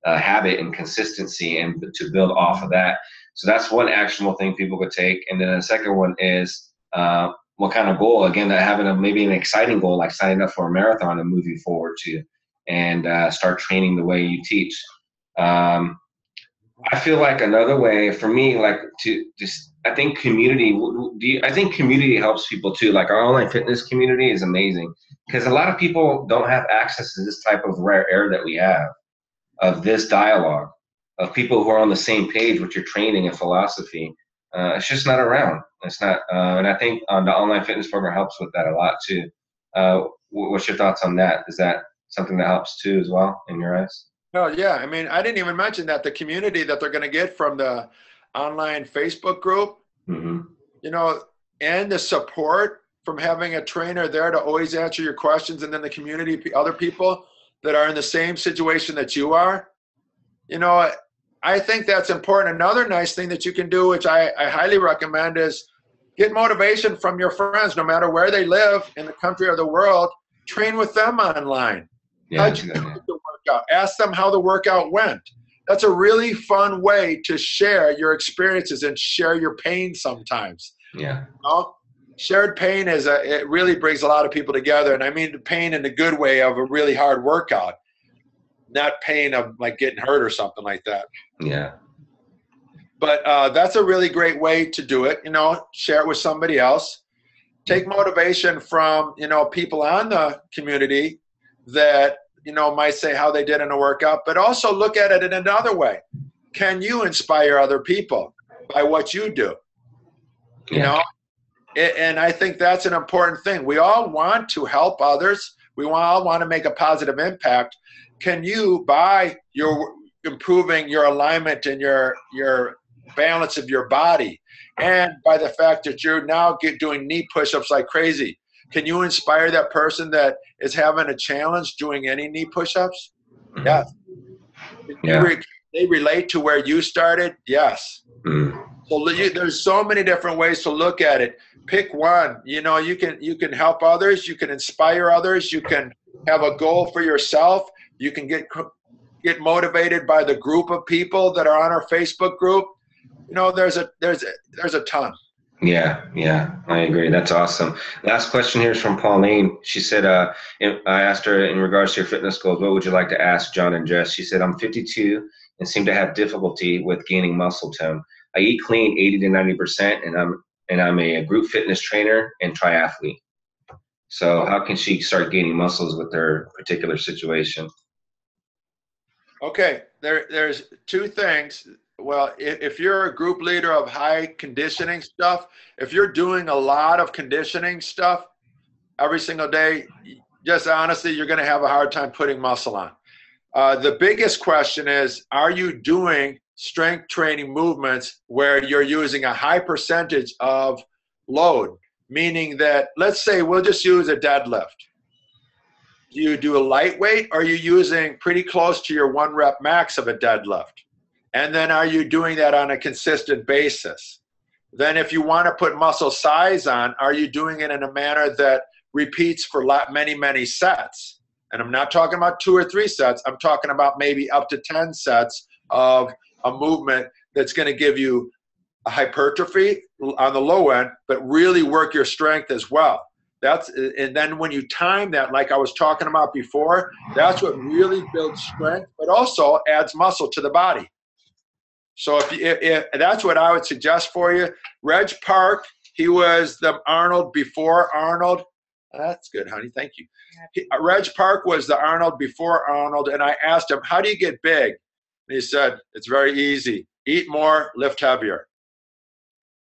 habit and consistency and to build off of that. So that's one actionable thing people could take. And then the second one is what kind of goal? Again, that having maybe an exciting goal like signing up for a marathon and moving forward to, and start training the way you teach. I feel like another way for me, like to just, I think community. I think community helps people too. Like our online fitness community is amazing because a lot of people don't have access to this type of rare air that we have, of this dialogue, of people who are on the same page with your training and philosophy. It's just not around. It's not, and I think the online fitness program helps with that a lot too. What's your thoughts on that? Is that something that helps too as well in your eyes?
Oh yeah, I mean, I didn't even mention that the community that they're going to get from the online Facebook group, you know, and the support from having a trainer there to always answer your questions, and then the community, other people that are in the same situation that you are, you know, I think that's important. Another nice thing that you can do, which I highly recommend, is get motivation from your friends, no matter where they live in the country or the world. Train with them online.
Yeah,
how'd you do the workout? Ask them how the workout went. That's a really fun way to share your experiences and share your pain sometimes.
Yeah.
You know? Shared pain it really brings a lot of people together. And I mean the pain in the good way of a really hard workout, not pain of like getting hurt or something like that.
Yeah.
But that's a really great way to do it. You know, share it with somebody else. Take motivation from, you know, people on the community that, you know, might say how they did in a workout, but also look at it in another way. Can you inspire other people by what you do? You know, and I think that's an important thing. We all want to help others. We all want to make a positive impact. Can you, by your improving your alignment and your balance of your body, and by the fact that you're now doing knee push-ups like crazy, can you inspire that person that is having a challenge doing any knee push-ups? Yes. They relate to where you started? Yes. So there's so many different ways to look at it. Pick one. You know, you can help others. You can inspire others. You can have a goal for yourself. You can get motivated by the group of people that are on our Facebook group. You know, there's a ton.
Yeah, I agree. That's awesome. Last question here is from Pauline. She said, I asked her in regards to your fitness goals, what would you like to ask John and Jess? She said, I'm 52 and seem to have difficulty with gaining muscle tone. I eat clean 80 to 90%, and I'm a group fitness trainer and triathlete. So how can she start gaining muscles with her particular situation?
Okay, there's two things. Well, if you're a group leader of high conditioning stuff, if you're doing a lot of conditioning stuff every single day, just honestly, you're going to have a hard time putting muscle on. The biggest question is, are you doing strength training movements where you're using a high percentage of load? Meaning that, let's say we'll just use a deadlift. Do you do a lightweight, or are you using pretty close to your 1 rep max of a deadlift? And then are you doing that on a consistent basis? Then if you want to put muscle size on, are you doing it in a manner that repeats for many, many sets. And I'm not talking about 2 or 3 sets. I'm talking about maybe up to 10 sets of a movement that's going to give you a hypertrophy on the low end, but really work your strength as well. And then when you time that, like I was talking about before, that's what really builds strength, but also adds muscle to the body. So if that's what I would suggest for you. Reg Park, he was the Arnold before Arnold. That's good, honey. Thank you. Reg Park was the Arnold before Arnold, and I asked him, how do you get big? And he said, it's very easy. Eat more, lift heavier.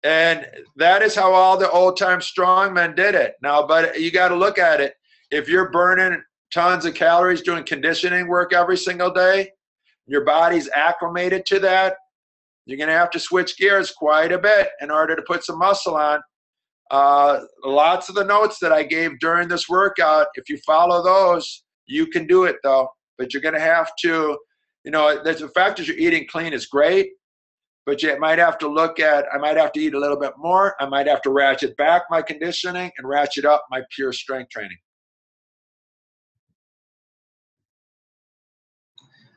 And that is how all the old-time strongmen did it. Now, but you got to look at it. If you're burning tons of calories doing conditioning work every single day, your body's acclimated to that, you're going to have to switch gears quite a bit in order to put some muscle on. Lots of the notes that I gave during this workout, if you follow those, you can do it, though. But you're going to have to, you know, the fact that you're eating clean is great. But you might have to look at, I might have to eat a little bit more. I might have to ratchet back my conditioning and ratchet up my pure strength training.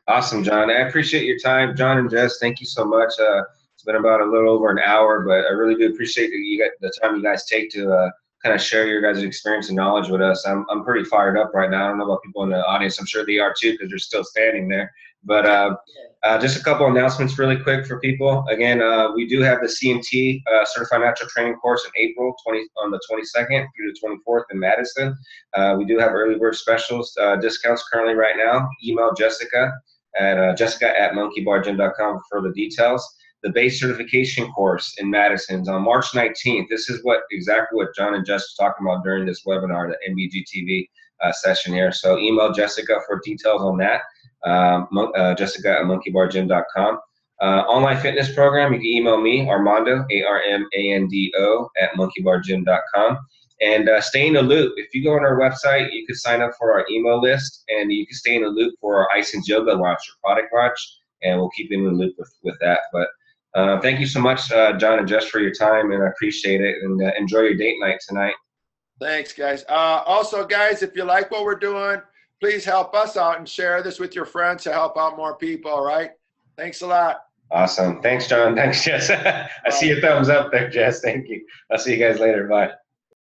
Awesome, John. I appreciate your time. John and Jess, thank you so much. It's been about a little over an hour, but I really do appreciate the time you guys take to kind of share your guys' experience and knowledge with us. I'm pretty fired up right now. I don't know about people in the audience. I'm sure they are too, because they're still standing there. But just a couple announcements really quick for people. Again, we do have the CMT Certified Natural Training course in April on the 22nd through the 24th in Madison. We do have early bird specials discounts currently right now. Email Jessica at jessica@monkeybargym.com for further details. The base certification course in Madison is on March 19th. This is exactly what John and Jess were talking about during this webinar, the MBG-TV session here. So email Jessica for details on that. Jessica@monkeybargym.com. Online fitness program, you can email me, Armando, ARMANDO, @monkeybargym.com. And stay in the loop. If you go on our website, you can sign up for our email list, and you can stay in the loop for our Ice and Yoga launch or product launch, and we'll keep you in the loop with that. But thank you so much, John and Jess, for your time, and I appreciate it. And enjoy your date night tonight.
Thanks, guys. Also, guys, if you like what we're doing, please help us out and share this with your friends to help out more people, all right? Thanks a lot.
Awesome. Thanks, John. Thanks, Jess. I see your thumbs up there, Jess. Thank you. I'll see you guys later. Bye.